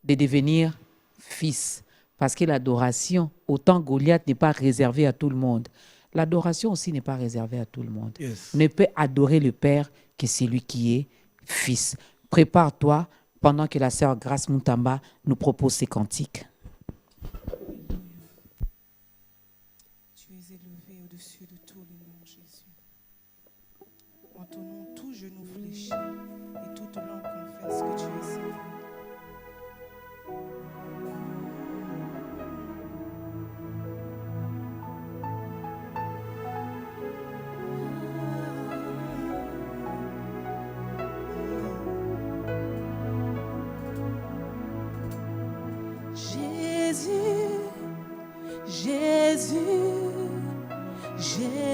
de devenir fils. Parce que l'adoration, autant Goliath n'est pas réservée à tout le monde, l'adoration aussi n'est pas réservée à tout le monde. Yes. Ne peut adorer le Père que celui qui est fils. Prépare-toi pendant que la sœur Grace Muntamba nous propose ses cantiques. Tu es élevé au-dessus de tous les noms, Jésus. En ton nom, tout genou fléchit et toute langue confesse que tu es Seigneur.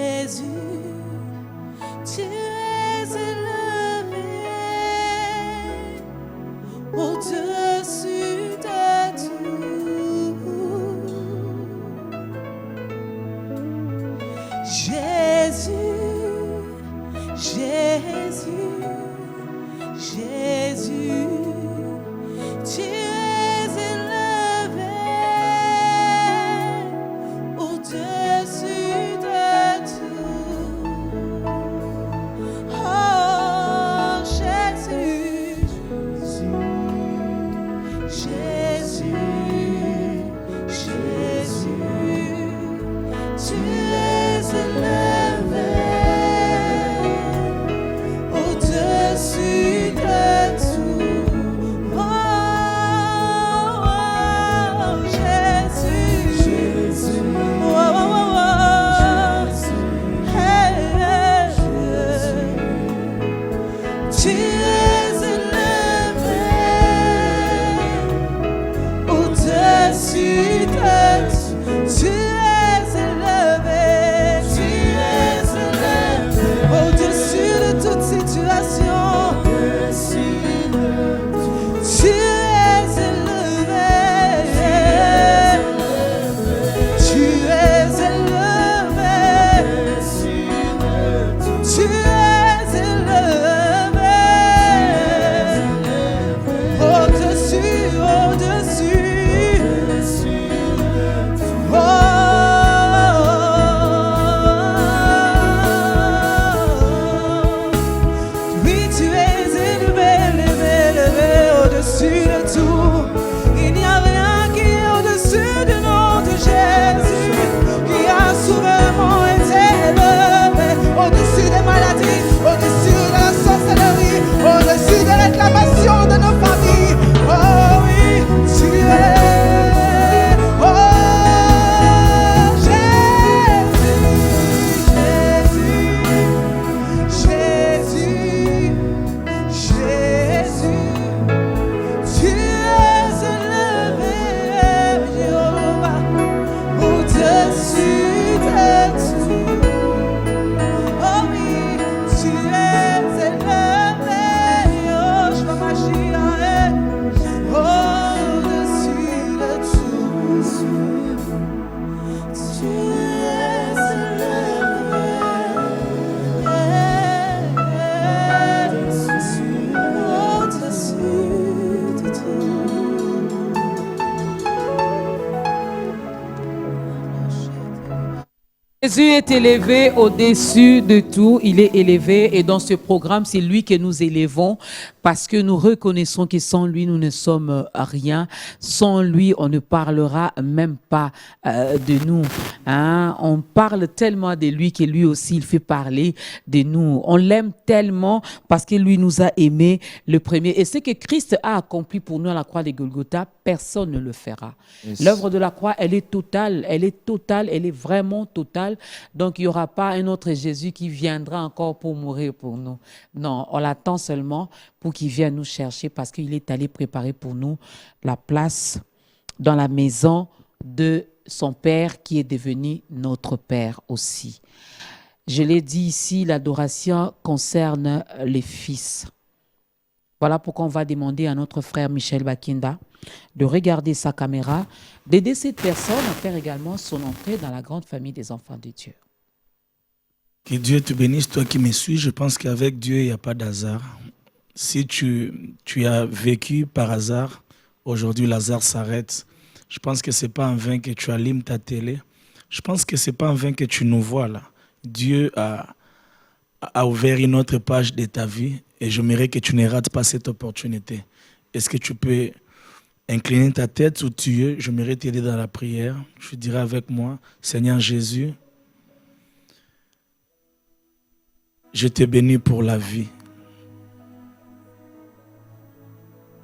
Jésus, tu es élevé au-dessus de tout. Jésus, tu es élevé au-dessus de tout. Oh Jésus, tu es élevé au-dessus de tout. Oh Jésus, tu es élevé au-dessus de tout. Tu es élevé au-dessus de toute situation. Tu es élevé, tu es élevé, tu es élevé au-dessus, oui, tu es élevé au-dessus de tout. Il n'y a rien qui est au-dessus du nom de Jésus, qui a souverainement été élevé au-dessus des maladies, au-dessus de la sorcellerie, au-dessus des réclamations de nos familles. Oh oui, tu es, oh Jésus, tu es élevé, Jéhovah, au-dessus de tout. Oh oui, tu es élevé, oh je vais m'agir, au-dessus de tout. Tu es élevé, au-dessus de tout. Jésus est élevé au-dessus de tout, il est élevé et dans ce programme, c'est lui que nous élevons parce que nous reconnaissons que sans lui, nous ne sommes rien. Sans lui, on ne parlera même pas de nous. Hein? On parle tellement de lui que lui aussi, il fait parler de nous. On l'aime tellement parce que lui nous a aimés le premier. Et ce que Christ a accompli pour nous à la croix de Golgotha, personne ne le fera. Yes. L'œuvre de la croix, elle est totale, elle est vraiment totale. Donc, il n'y aura pas un autre Jésus qui viendra encore pour mourir pour nous. Non, on l'attend seulement pour qu'il vienne nous chercher parce qu'il est allé préparer pour nous la place dans la maison de son Père qui est devenu notre Père aussi. Je l'ai dit ici, l'adoration concerne les fils. Voilà pourquoi on va demander à notre frère Michel Bakinda de regarder sa caméra, d'aider cette personne à faire également son entrée dans la grande famille des enfants de Dieu. Que Dieu te bénisse, toi qui me suis. Je pense qu'avec Dieu, il n'y a pas d'hasard. Si tu as vécu par hasard, aujourd'hui, l'hasard s'arrête. Je pense que ce n'est pas en vain que tu allumes ta télé. Je pense que ce n'est pas en vain que tu nous vois là. Dieu a ouvert une autre page de ta vie et j'aimerais que tu ne rates pas cette opportunité. Est-ce que tu peux incliner ta tête où tu es? J'aimerais t'aider dans la prière. Je dirais avec moi, Seigneur Jésus, je te bénis pour la vie.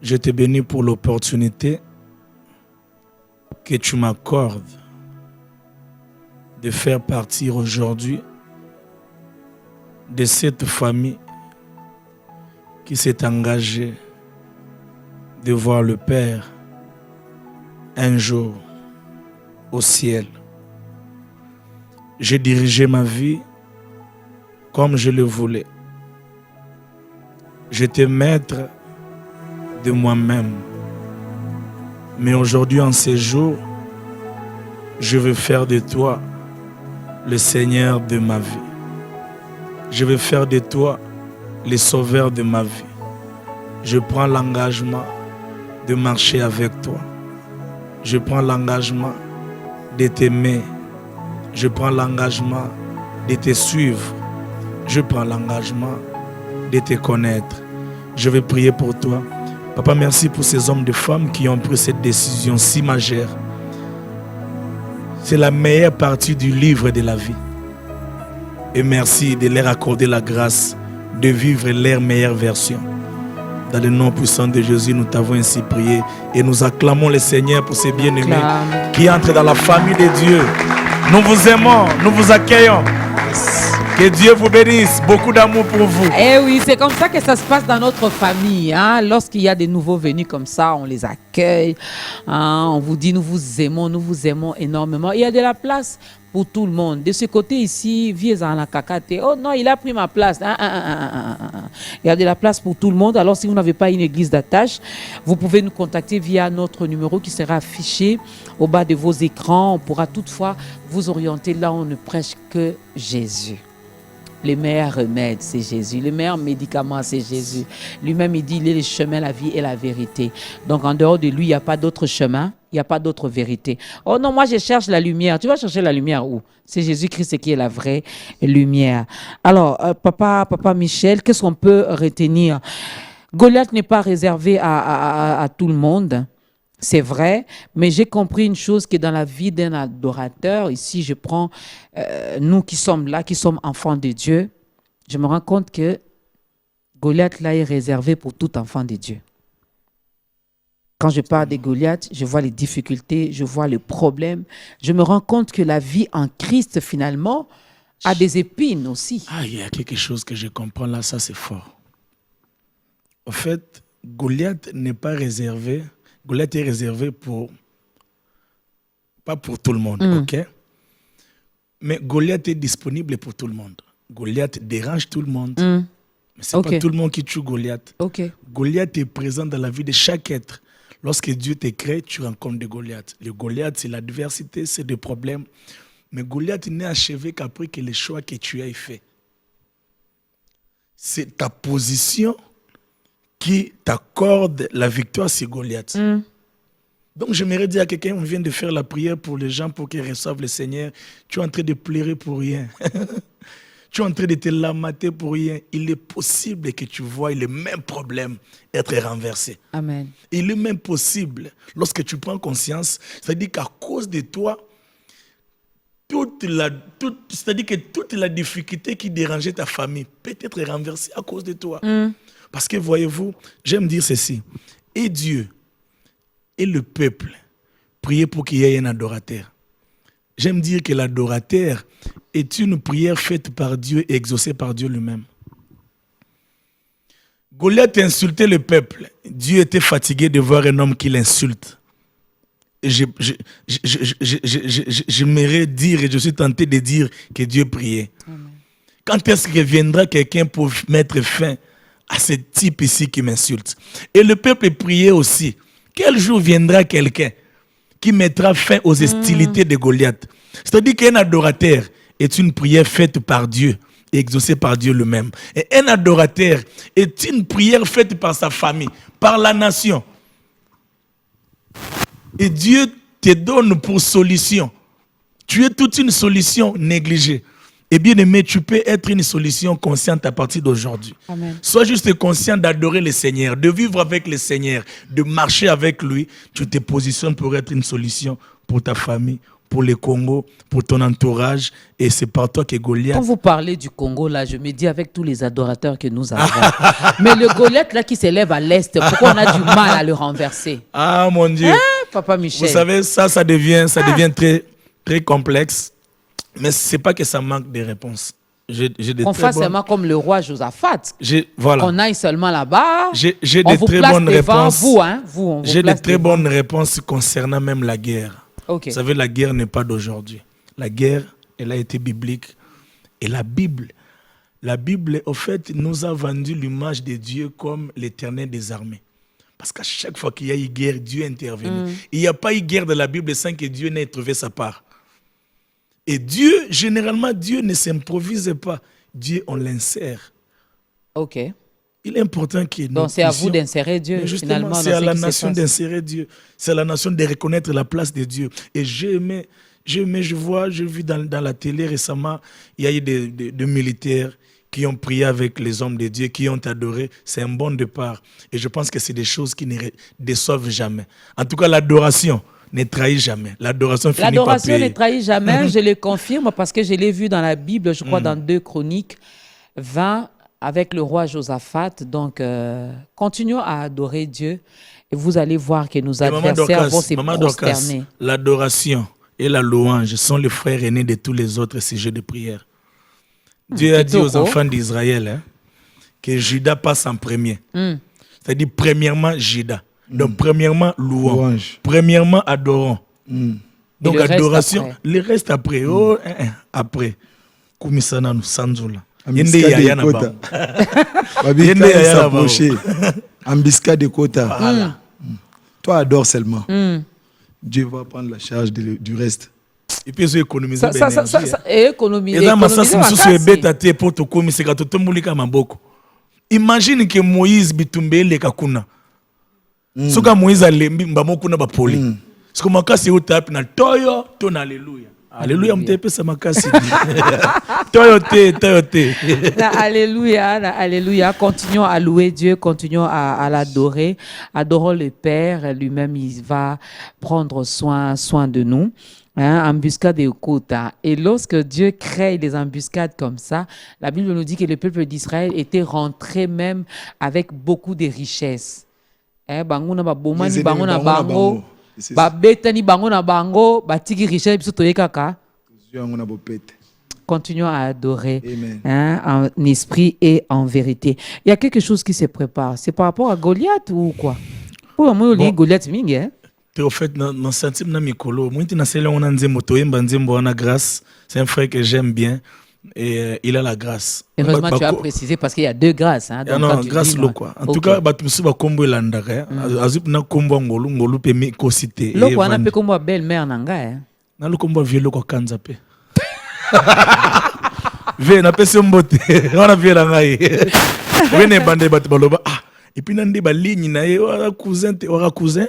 Je te bénis pour l'opportunité que tu m'accordes de faire partir aujourd'hui de cette famille qui s'est engagée de voir le Père un jour au ciel. J'ai dirigé ma vie comme je le voulais. J'étais maître de moi-même. Mais aujourd'hui, en ces jours, je veux faire de toi le Seigneur de ma vie. Je veux faire de toi le sauveur de ma vie. Je prends l'engagement de marcher avec toi. Je prends l'engagement de t'aimer. Je prends l'engagement de te suivre. Je prends l'engagement de te connaître. Je vais prier pour toi. Papa, merci pour ces hommes et femmes qui ont pris cette décision si majeure. C'est la meilleure partie du livre de la vie. Et merci de leur accorder la grâce de vivre leur meilleure version. Dans le nom puissant de Jésus, nous t'avons ainsi prié et nous acclamons le Seigneur pour ces bien-aimés qui entrent dans la famille de Dieu. Nous vous aimons, nous vous accueillons. Que Dieu vous bénisse. Beaucoup d'amour pour vous. Eh oui, c'est comme ça que ça se passe dans notre famille. Hein? Lorsqu'il y a des nouveaux venus comme ça, on les accueille. Hein? On vous dit, nous vous aimons énormément. Il y a de la place pour tout le monde. De ce côté ici, vieux en la cacate. Oh non, il a pris ma place. Il y a de la place pour tout le monde. Alors, si vous n'avez pas une église d'attache, vous pouvez nous contacter via notre numéro qui sera affiché au bas de vos écrans. On pourra toutefois vous orienter là où on ne prêche que Jésus. Le meilleur remède, c'est Jésus. Le meilleur médicament, c'est Jésus. Lui-même, il dit, il est le chemin, la vie et la vérité. Donc, en dehors de lui, il n'y a pas d'autre chemin, il n'y a pas d'autre vérité. Oh non, moi, je cherche la lumière. Tu vas chercher la lumière où? C'est Jésus-Christ qui est la vraie lumière. Alors, papa Michel, qu'est-ce qu'on peut retenir? Goliath n'est pas réservé à tout le monde. C'est vrai, mais j'ai compris une chose que dans la vie d'un adorateur, ici je prends nous qui sommes là, qui sommes enfants de Dieu, je me rends compte que Goliath là est réservé pour tout enfant de Dieu. Quand je parle de Goliath, je vois les difficultés, je vois les problèmes, je me rends compte que la vie en Christ finalement a des épines aussi. Ah, il y a quelque chose que je comprends là, ça c'est fort. En fait, Goliath n'est pas réservé. Goliath est réservé pas pour tout le monde, ok? Mais Goliath est disponible pour tout le monde. Goliath dérange tout le monde. Mais ce n'est pas tout le monde qui tue Goliath. Goliath est présent dans la vie de chaque être. Lorsque Dieu te crée, tu rencontres des Goliaths. Le Goliath, c'est l'adversité, c'est des problèmes. Mais Goliath n'est achevé qu'après que les choix que tu as fait. C'est ta position qui t'accorde la victoire sur Goliath. Donc, j'aimerais dire à quelqu'un, on vient de faire la prière pour les gens pour qu'ils reçoivent le Seigneur. Tu es en train de pleurer pour rien. Tu es en train de te lamenter pour rien. Il est possible que tu vois le même problème être renversé. Amen. Il est même possible, lorsque tu prends conscience, c'est-à-dire qu'à cause de toi, c'est-à-dire que toute la difficulté qui dérangeait ta famille peut être renversée à cause de toi. Parce que voyez-vous, j'aime dire ceci. Et Dieu et le peuple priaient pour qu'il y ait un adorateur. J'aime dire que l'adorateur est une prière faite par Dieu et exaucée par Dieu lui-même. Goliath insultait le peuple. Dieu était fatigué de voir un homme qui l'insulte. J'aimerais dire, et je suis tenté de dire que Dieu priait. Amen. Quand est-ce que viendra quelqu'un pour mettre fin à ce type ici qui m'insulte? Et le peuple priait aussi. Quel jour viendra quelqu'un qui mettra fin aux hostilités de Goliath? C'est-à-dire qu'un adorateur est une prière faite par Dieu, exaucée par Dieu lui-même. Et un adorateur est une prière faite par sa famille, par la nation. Et Dieu te donne pour solution. Tu es toute une solution négligée. Et bien aimé, tu peux être une solution consciente à partir d'aujourd'hui. Amen. Sois juste conscient d'adorer le Seigneur, de vivre avec le Seigneur, de marcher avec lui. Tu te positionnes pour être une solution pour ta famille, pour le Congo, pour ton entourage. Et c'est par toi que Goliath... Quand vous parlez du Congo, là, je me dis avec tous les adorateurs que nous avons. Mais le Goliath, là, qui s'élève à l'Est, pourquoi on a du mal à le renverser? Ah, mon Dieu. Hein, Papa Michel? Vous savez, ça devient très, très complexe. Mais ce n'est pas que ça manque de réponses. On fasse seulement comme le roi Josaphat. Voilà. On aille seulement là-bas. J'ai de très bonnes réponses. J'ai de très bonnes réponses concernant même la guerre. Okay. Vous savez, la guerre n'est pas d'aujourd'hui. La guerre, elle a été biblique. Et la Bible, au fait, nous a vendu l'image de Dieu comme l'Éternel des armées. Parce qu'à chaque fois qu'il y a eu guerre, Dieu est intervenu. Il n'y a pas eu guerre de la Bible sans que Dieu n'ait trouvé sa part. Et Dieu, généralement, Dieu ne s'improvise pas. Dieu, on l'insère. Ok. Il est important que nous Donc c'est à vous d'insérer Dieu, finalement. C'est à la nation d'insérer Dieu. C'est à la nation de reconnaître la place de Dieu. Et j'ai vu dans la télé récemment, il y a eu des militaires qui ont prié avec les hommes de Dieu, qui ont adoré. C'est un bon départ. Et je pense que c'est des choses qui ne déçoivent jamais. En tout cas, l'adoration ne trahit jamais. L'adoration finit par payer. L'adoration ne trahit jamais, je le confirme, parce que je l'ai vu dans la Bible, je crois dans 2 Chroniques 20, avec le roi Josaphat. Donc, continuons à adorer Dieu et vous allez voir que nos adversaires vont se prosterner. L'adoration et la louange sont les frères aînés de tous les autres sujets de prière. Dieu a dit aux enfants d'Israël que Judas passe en premier. C'est-à-dire, premièrement, Judas. Donc, premièrement, louange. Premièrement, adorons. Donc, adoration. Le reste après. Après. Kumisana nous sanzula. Ambisca de Kota. Toi, adore seulement. Dieu va prendre la charge du reste. Et puis, économiser. Imagine que Moïse bitumbele kakuna. Soka Moïse alembi mbamokuna bapoli. Siko makasi utapi na toyo to na alléluia. Alléluia mtepe sa makasi. Toyote. Alléluia. Continuons à louer Dieu, continuons à l'adorer. Adorons le Père, lui-même il va prendre soin de nous. Embuscade et Kota. Et lorsque Dieu crée des embuscades comme ça, la Bible nous dit que le peuple d'Israël était rentré même avec beaucoup de richesses. Banguna babomani banguna bango babetani banguna bango batiki richesse biso toyekaka. Continuons à adorer en esprit et en vérité. Il y a quelque chose qui se prépare. C'est par rapport à Goliath ou quoi? Pour moi, Goliath mingi, Au fait, dans senti na mikolo, moi tu nasela on nzembo toyemba nzembo wana grâce, c'est un frère que j'aime bien et il a la grâce. Heureusement tu as précisé parce qu'il y a 2 grâces hein. Donc non, grâce lo quoi. En tout cas, batu musu ba kombo landaka, azup na kombo ngolu pe mi ko cité. Lo ko na pe kombo belle-mère nanga hein. Na lo kombo vieux ko kanza pe. Ve na pe sombote, on a vu la ngai. Vene bande batu baloba et puis nande ba ligne na ye wara cousin.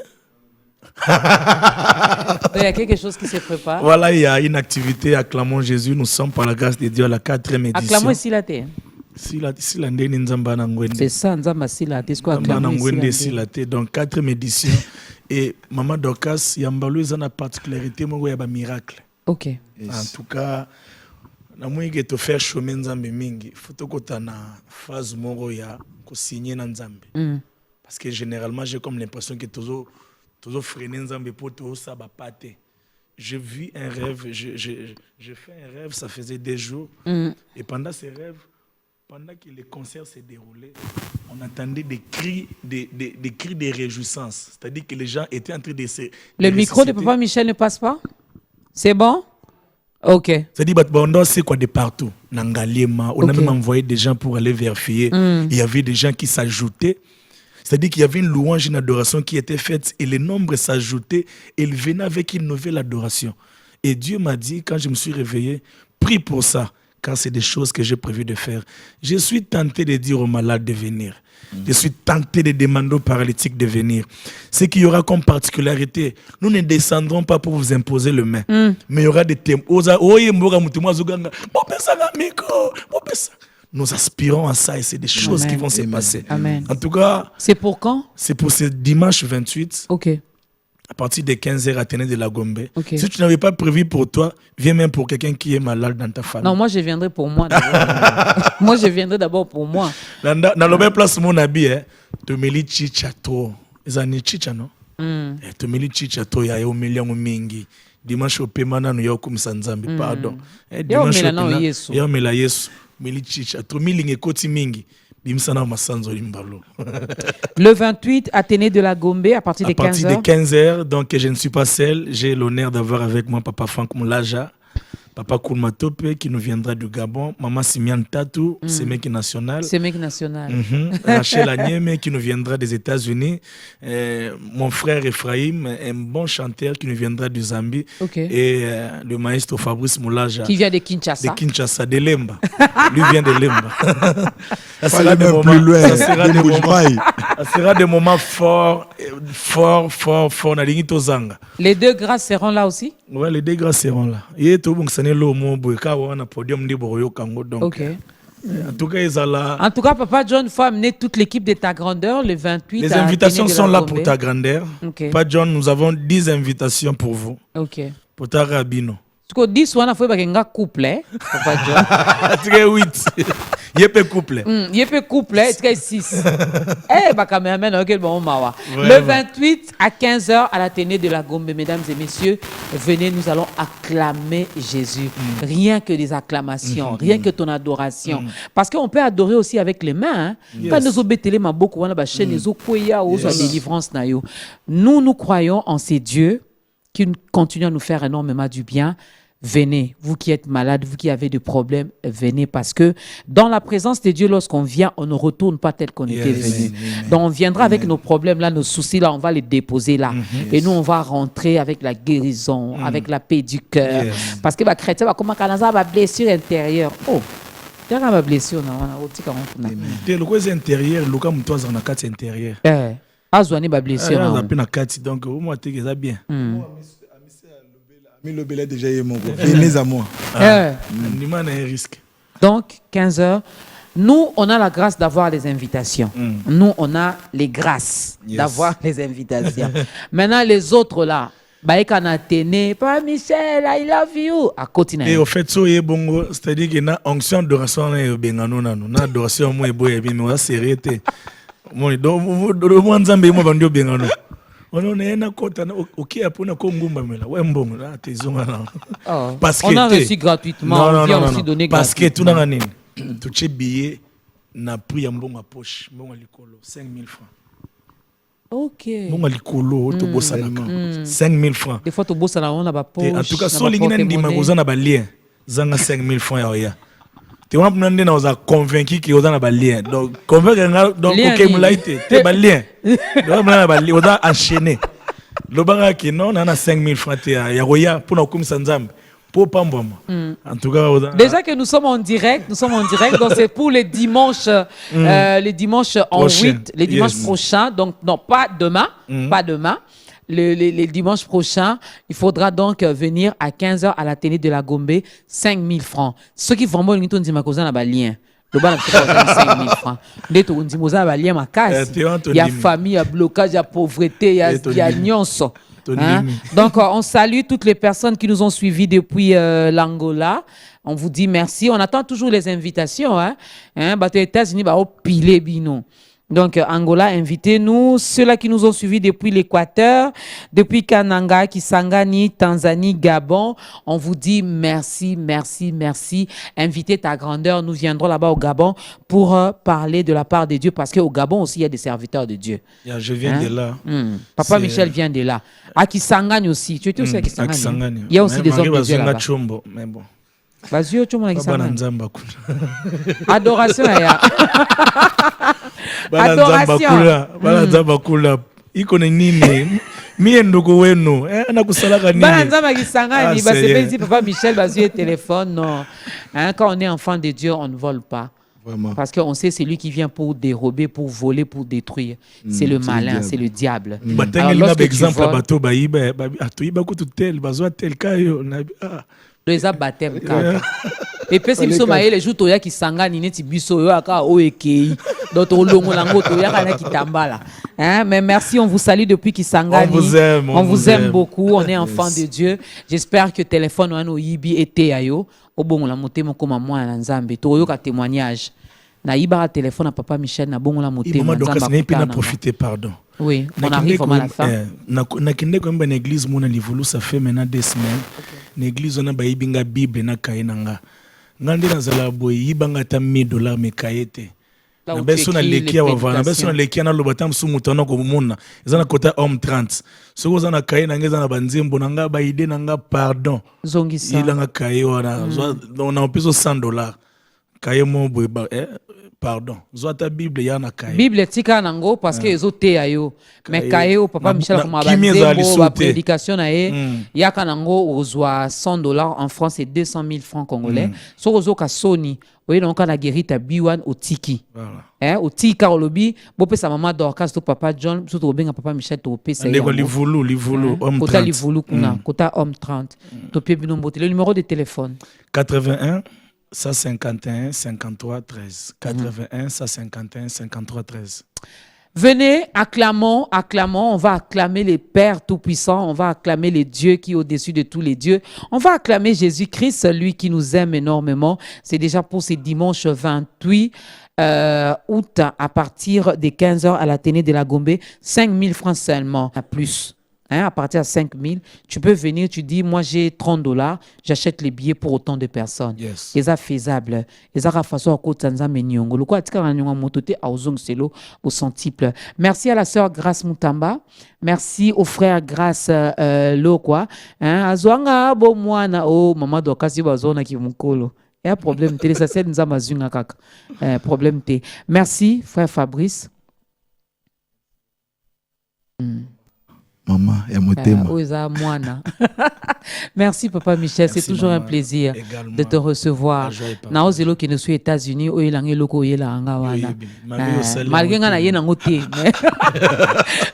Il y a quelque chose qui se prépare. Voilà, il y a une activité Acclamons Jésus. Nous sommes par la grâce de Dieu à la 4e édition. Acclamons ici la terre. Sila ndeni nzamba na ngwende. C'est ça, nzamba si la terre. Nzamba na ngwende sila te. Donc 4e édition. Et Maman Dorcas, Yambalo, ils ont une particularité, il y a un miracle. Ok. En tout cas, na mwingi to faire chemin nzambe mingi. Faut que na phase moro ya ko signer na nzambe. Parce que généralement, j'ai comme l'impression que toujours freiner nzambe pour tout ça va pas te. Je vis un rêve, je fais un rêve, ça faisait des jours. Et pendant ces rêves, pendant que les concerts se déroulaient, on entendait des cris de réjouissance. C'est-à-dire que les gens étaient en train de se... Le micro de Papa Michel ne passe pas? C'est bon? Ok. C'est-à-dire que c'est quoi de partout. Nangalema, on a même envoyé des gens pour aller vérifier. Il y avait des gens qui s'ajoutaient. C'est-à-dire qu'il y avait une louange, une adoration qui était faite et les nombres s'ajoutaient et ils venaient avec une nouvelle adoration. Et Dieu m'a dit, quand je me suis réveillé, prie pour ça, car c'est des choses que j'ai prévu de faire. Je suis tenté de dire aux malades de venir. Je suis tenté de demander aux paralytiques de venir. Ce qu'il y aura comme particularité, nous ne descendrons pas pour vous imposer le main. Mais il y aura des thèmes. Nous aspirons à ça et c'est des choses qui vont se passer. Amen. En tout cas, c'est pour quand? C'est pour ce dimanche 28. Ok. À partir de 15h à Téné de la Gombe. Okay. Si tu n'avais pas prévu pour toi, viens même pour quelqu'un qui est malade dans ta famille. Non, moi je viendrai pour moi d'abord. Moi je viendrai d'abord pour moi. Dans le même place, mon habit, tu me lis chichato. Ils ont dit chicha, non? Tu me lis chichato, il y a un million de mingi. Dimanche au Pemana, nous y a comme Sanzambi, pardon. Dimanche au Pemana, il y a un Yesu. Meli chichato, milinge koti mingi. Le 28, Athénée de la Gombe, à partir de 15h. À partir de 15h, donc je ne suis pas seul. J'ai l'honneur d'avoir avec moi Papa Franck Moulaja, Papa Koulmatope qui nous viendra du Gabon, Maman Simian Tatou, Sémeki National. Sémeki National. Rachel Agneme qui nous viendra des États-Unis. Mon frère Ephraim, un bon chanteur qui nous viendra du Zambie. Okay. Et le maestro Fabrice Moulaja. Qui vient de Kinshasa. De Kinshasa, de Lemba. Lui vient de Lemba. Ça sera des moments, plus loin. Ça sera des moments forts. Les deux grâces seront là aussi? Oui, les deux grâces seront là. Okay. En tout cas, Papa John, il faut amener toute l'équipe de ta grandeur le 28. Les invitations sont là pour ta grandeur. Okay. Papa John, nous avons 10 invitations pour vous. Ok. Pour ta rabino. Parce que 10 fois, il faut un couple, Papa John. Tu es 8. Il peut couple. Il peut couple, tu es 6. Eh, bah, cameraman, ok, bon, mawa. Le 28 à 15h à l'Athénée de la Gombe, mesdames et messieurs, venez, nous allons acclamer Jésus. Rien que des acclamations, rien que ton adoration. Parce qu'on peut adorer aussi avec les mains. Quand nous avons bétélé ma beaucoup, on a la chaîne, nous avons délivrance. Nous croyons en ces dieux qui continuent à nous faire énormément du bien. Venez, vous qui êtes malades, vous qui avez des problèmes, venez parce que dans la présence de Dieu, lorsqu'on vient, on ne retourne pas tel qu'on était venu. Donc on viendra avec nos problèmes là, nos soucis là, on va les déposer là. Et nous, on va rentrer avec la guérison, avec la paix du cœur. Parce que les chrétiens, comment on a une blessure intérieure. Oh, il y a une blessure. Le intérieur, le cas où on a 4 intérieurs. Azouani ba blessure. On a une 4, donc au moins tu es bien. Mais le belé déjà est mon gars. Venez à moi. Donc, 15h. Nous, on a la grâce d'avoir les invitations. Nous, on a les grâces d'avoir les invitations. Maintenant, les autres là, Papa Michel, I love you. À côté. Et au fait, c'est-à-dire qu'il y a une onction d'adoration. Une adoration, moi, mais c'est arrêté. Moi, on a reçu gratuitement, on vient aussi donner gratuitement. Parce que tout le monde, tout billet n'a pris un bon poche, 5 000 francs. Ok. 5 000 francs. Des fois, tu bosses dans la poche. En tout cas, si tu as lien, 5 000 francs. Tu as convaincu que tu as un lien. Donc, convaincre, donc, tu as un lien. Tu as enchaîné. Le barak, non, on a 5 000 francs. Il y a pour nous comme Sanzam. En tout cas, déjà que nous sommes en direct, donc c'est pour les dimanches en 8, les dimanches prochains, donc non, pas demain, le dimanche prochain. Il faudra donc venir à 15h à la télé de la Gombe, 5 000 francs. Ceux qui vraiment ont un lien. Le bas, 5 000 francs. Il y a famille, il y a blocage, il y a pauvreté, il y a nyonso. Hein? Donc, on salue toutes les personnes qui nous ont suivis depuis l'Angola. On vous dit merci. On attend toujours les invitations. Hein? Les États-Unis, piler bino. Donc, Angola, invitez-nous. Ceux-là qui nous ont suivis depuis l'Équateur, depuis Kananga, Kisangani, Tanzanie, Gabon, on vous dit merci, merci, merci. Invitez ta grandeur. Nous viendrons là-bas au Gabon pour parler de la part de Dieu, parce qu'au Gabon aussi, il y a des serviteurs de Dieu. Je viens de là. Papa Michel vient de là. À Kisangani aussi. Tu étais aussi à Kisangani? Il y a aussi des hommes de Dieu là-bas. Mais bon. Adoration. Adoration. Iko nini mie ndoko wenu nakusalaka nini banza Kisangani basepezi Papa Michel bazue téléphone non. Quand on est enfant de Dieu, on ne vole pas. Vraiment. Parce qu'on sait c'est lui qui vient pour dérober, pour voler, pour détruire. C'est le malin, c'est le diable. Alors lorsque tu voles, les baptêmes et puis si biso maye les jours toya Kisangani neti biso yo aka o ekei donc olongo lango toya kana kitambala mais merci, on vous salue depuis Kisangani. On vous aime beaucoup, on est enfants de Dieu. J'espère que téléphone wana oyibi ete ayo obongo la motema koma mwana na Nzambe to yo ka témoignage na iba téléphone à Papa Michel na bongo la motema Nzambe na profiter pardon. Oui, on arrive vraiment à la fin. Na kende ko mba na église mona livulu ça fait maintenant 2 semaines. Na église on a ba ibinga Bible na kainanga. Ngandi na zala boy yibanga ta $1000 me kayete. Na beso na lekia wa na beso na lekia na lobata msumu tano ko mona. Ezana kota homme 30. Soko zana kaina ngeza na banzembo nanga ba ide nanga pardon. Zongisa. Ilanga kayo wana. On a peso $100. Kayo mo boy pardon. Zwata Bible yana kayo. Bible tika nango parce que ezote ayo. Mais kayo Papa Michel kuma banzembo ba prédication na yaka nango ozwa $100 en France c'est 200 000 francs congolais. So ozo ka Sony, oye donc na guérita B1 au tiki. Voilà. Au tiki olobi, bo pesa maman Dorcas to Papa John, so to benga Papa Michel to pesa. Ndeko livulu homme 30. Kota livulu kuna, kota homme 30. To pie bino mbote. Le numéro de téléphone 81 151 53 13. 81 151 53 13. Venez, acclamons, on va acclamer les Pères Tout-Puissants, on va acclamer les dieux qui est au-dessus de tous les dieux, on va acclamer Jésus-Christ, celui qui nous aime énormément. C'est déjà pour ce dimanche 28 août à partir de 15h à la télé de la Gombe, 5 000 francs seulement, à plus. À partir de 5 000, tu peux venir, tu dis, moi j'ai $30, j'achète les billets pour autant de personnes. Yes. C'est faisable. Merci à la sœur Grace Moutamba. Merci au frère Grace Lokwa. Azwanga bo mwana o mama dokasi bazona ki mukolo. Il y a un problème. Problème. Merci, frère Fabrice. Maman, et motema. Merci Papa Michel, c'est toujours un plaisir de te recevoir. Naozelo qui nous suit aux États-Unis,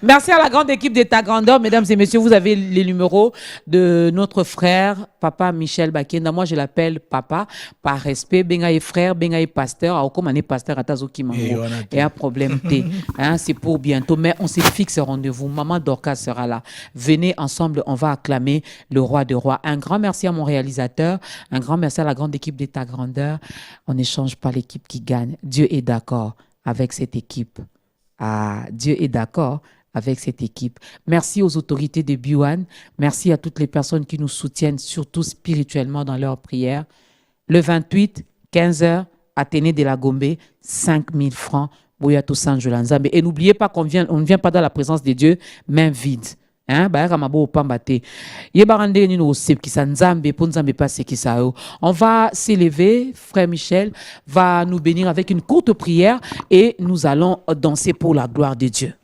merci à la grande équipe de ta grandeur, mesdames et messieurs. Vous avez les numéros de notre frère Papa Michel Bakenda. Moi je l'appelle Papa par respect. Bengaï frère, bengaï pasteur. Comme on est pasteur à Tazoki Mango. Et un problème c'est pour bientôt, mais on se fixe rendez-vous. Maman Dorcas sera là. Venez ensemble, on va acclamer le roi de rois. Un grand merci à mon réalisateur, un grand merci à la grande équipe de ta grandeur. On n'échange pas l'équipe qui gagne. Dieu est d'accord avec cette équipe. Dieu est d'accord avec cette équipe. Merci aux autorités de B1. Merci à toutes les personnes qui nous soutiennent, surtout spirituellement dans leurs prières. Le 28, 15h, Athénée de la Gombe, 5 000 francs. Et n'oubliez pas qu'on ne vient pas dans la présence de Dieu, main vide. On va s'élever, frère Michel va nous bénir avec une courte prière et nous allons danser pour la gloire de Dieu.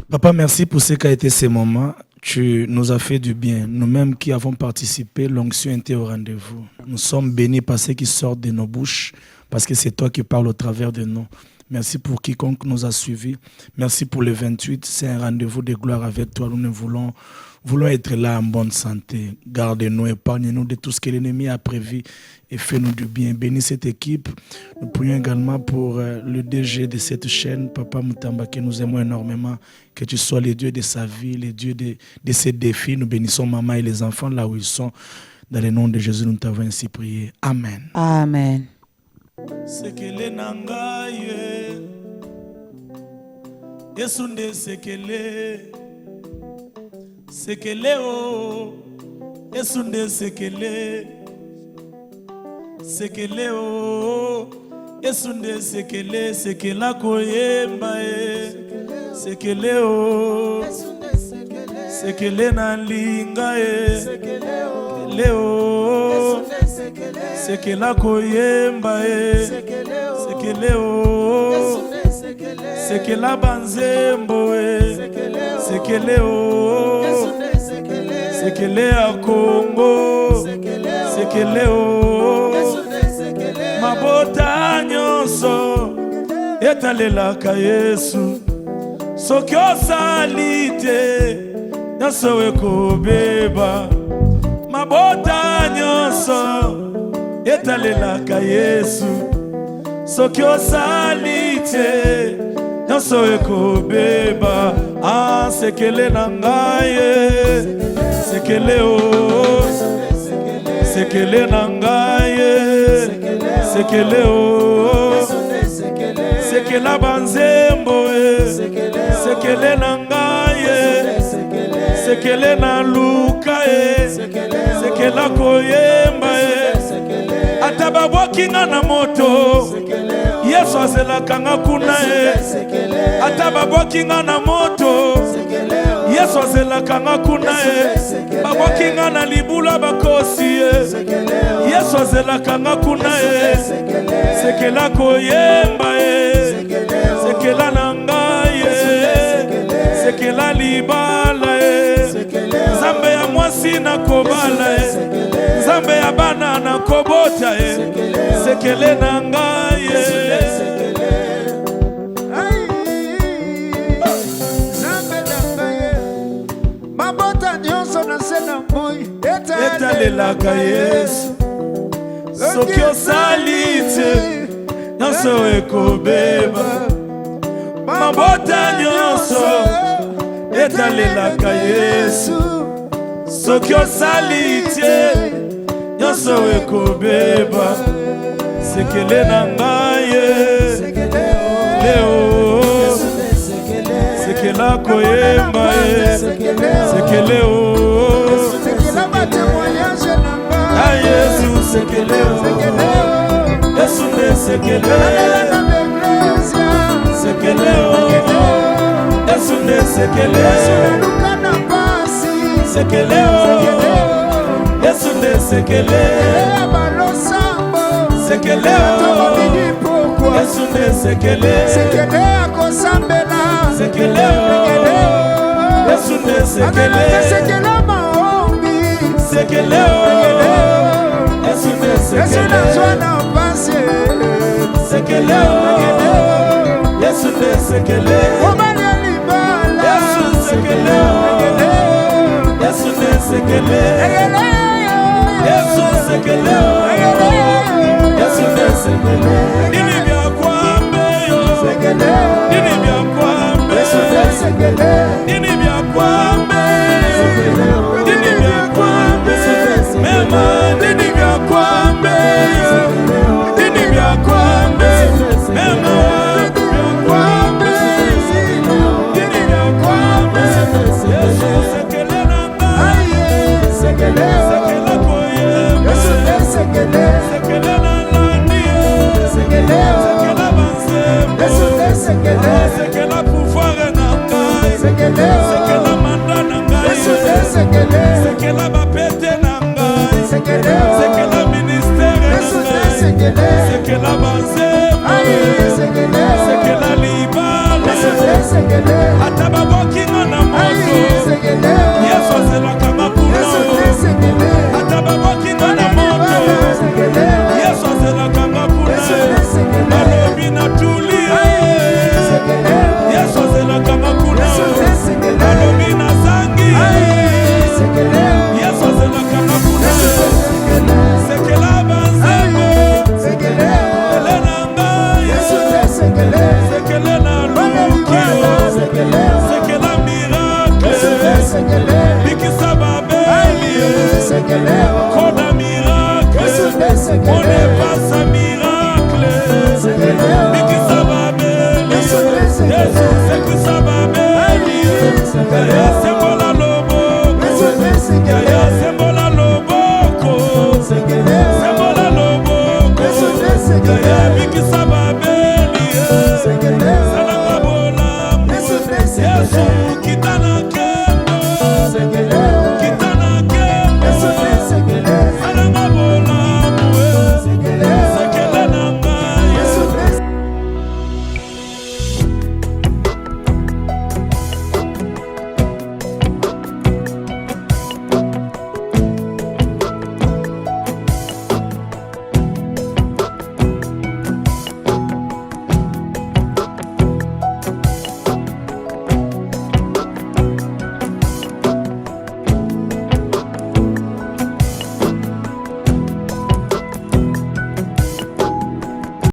Papa, merci pour ce qu'a été ces moments. Tu nous as fait du bien. Nous-mêmes qui avons participé, l'onction était au rendez-vous. Nous sommes bénis par ce qui sort de nos bouches parce que c'est toi qui parles au travers de nous. Merci pour quiconque nous a suivis. Merci pour le 28. C'est un rendez-vous de gloire avec toi. Nous voulons être là en bonne santé. Garde-nous, épargne-nous de tout ce que l'ennemi a prévu et fais-nous du bien. Bénis cette équipe. Nous prions également pour le DG de cette chaîne, Papa Mutamba, que nous aimons énormément. Que tu sois le Dieu de sa vie, le Dieu de ses défis. Nous bénissons maman et les enfants là où ils sont. Dans le nom de Jésus, nous t'avons ainsi prié. Amen. Amen. Sekele nangaye Yesunde sekele Sekele o Yesunde sekele Sekele o Yesunde sekele Sekela koyemba e Sekele o Sekele na linga e Sekele o Sekela koyemba e Sekele o Sekela banzembo e Sekele o Sekele a Congo Sekele o Mabota nyonso etalelaka Yesu soki osali te nyonso ekobeba Mabota nyonso etalelaka Yesu soki osali te nyonso ekobeba sekele na ngai sekele o sekele na ngai sekele o sekela banzembo sekele na ngai sekele na luka sekela koyemba ata babwakinga na moto Yesu azelaka nga kuna ata babwakinga na moto Yesu azelaka nga kuna babwakinga na libula bakosi Yesu azelaka nga kuna sekela koyemba sekela na ngai sekela libala Nzambe ya mwasi na kobala Nzambe ya bana na kobota sekele na ngai Nzambe na ngai mabota nyonso na se na moi etalelaka Yesu soki osali te nyonso ekobeba mabota nyonso etalelaka Yesu soki osali te nyonso ekobeba sekele na ngai leo sekela koyemba sekele o sekela batemoignage na ngai Yesu sekele o Yesu ne sekele sekele o Yesu ne sekele sekele o Yesu ne sekele sekele o Yesu ne sekele sekele akosambela sekele o Yesu ne sekele sekele maombi sekele o Yesu ne sekele sekele o Yesu ne sekele Yesu sekele o Yesu ne sekele Yesu sekele o Yesu ne sekele Nini bya kwambe yo Nini bya kwambe Nini bya kwambe Nini bya kwambe Mema nini bya kwambe Nini bya kwambe Mema bya kwambe Nini bya kwambe Yesu sekele na ngai sekele koyemba sekele na landi sekele banzembo sekele pouvoir na ngai sekele manda na ngai sekele bapete na ngai sekele ministère na ngai sekele banzembo sekele libala ata babokinga na moto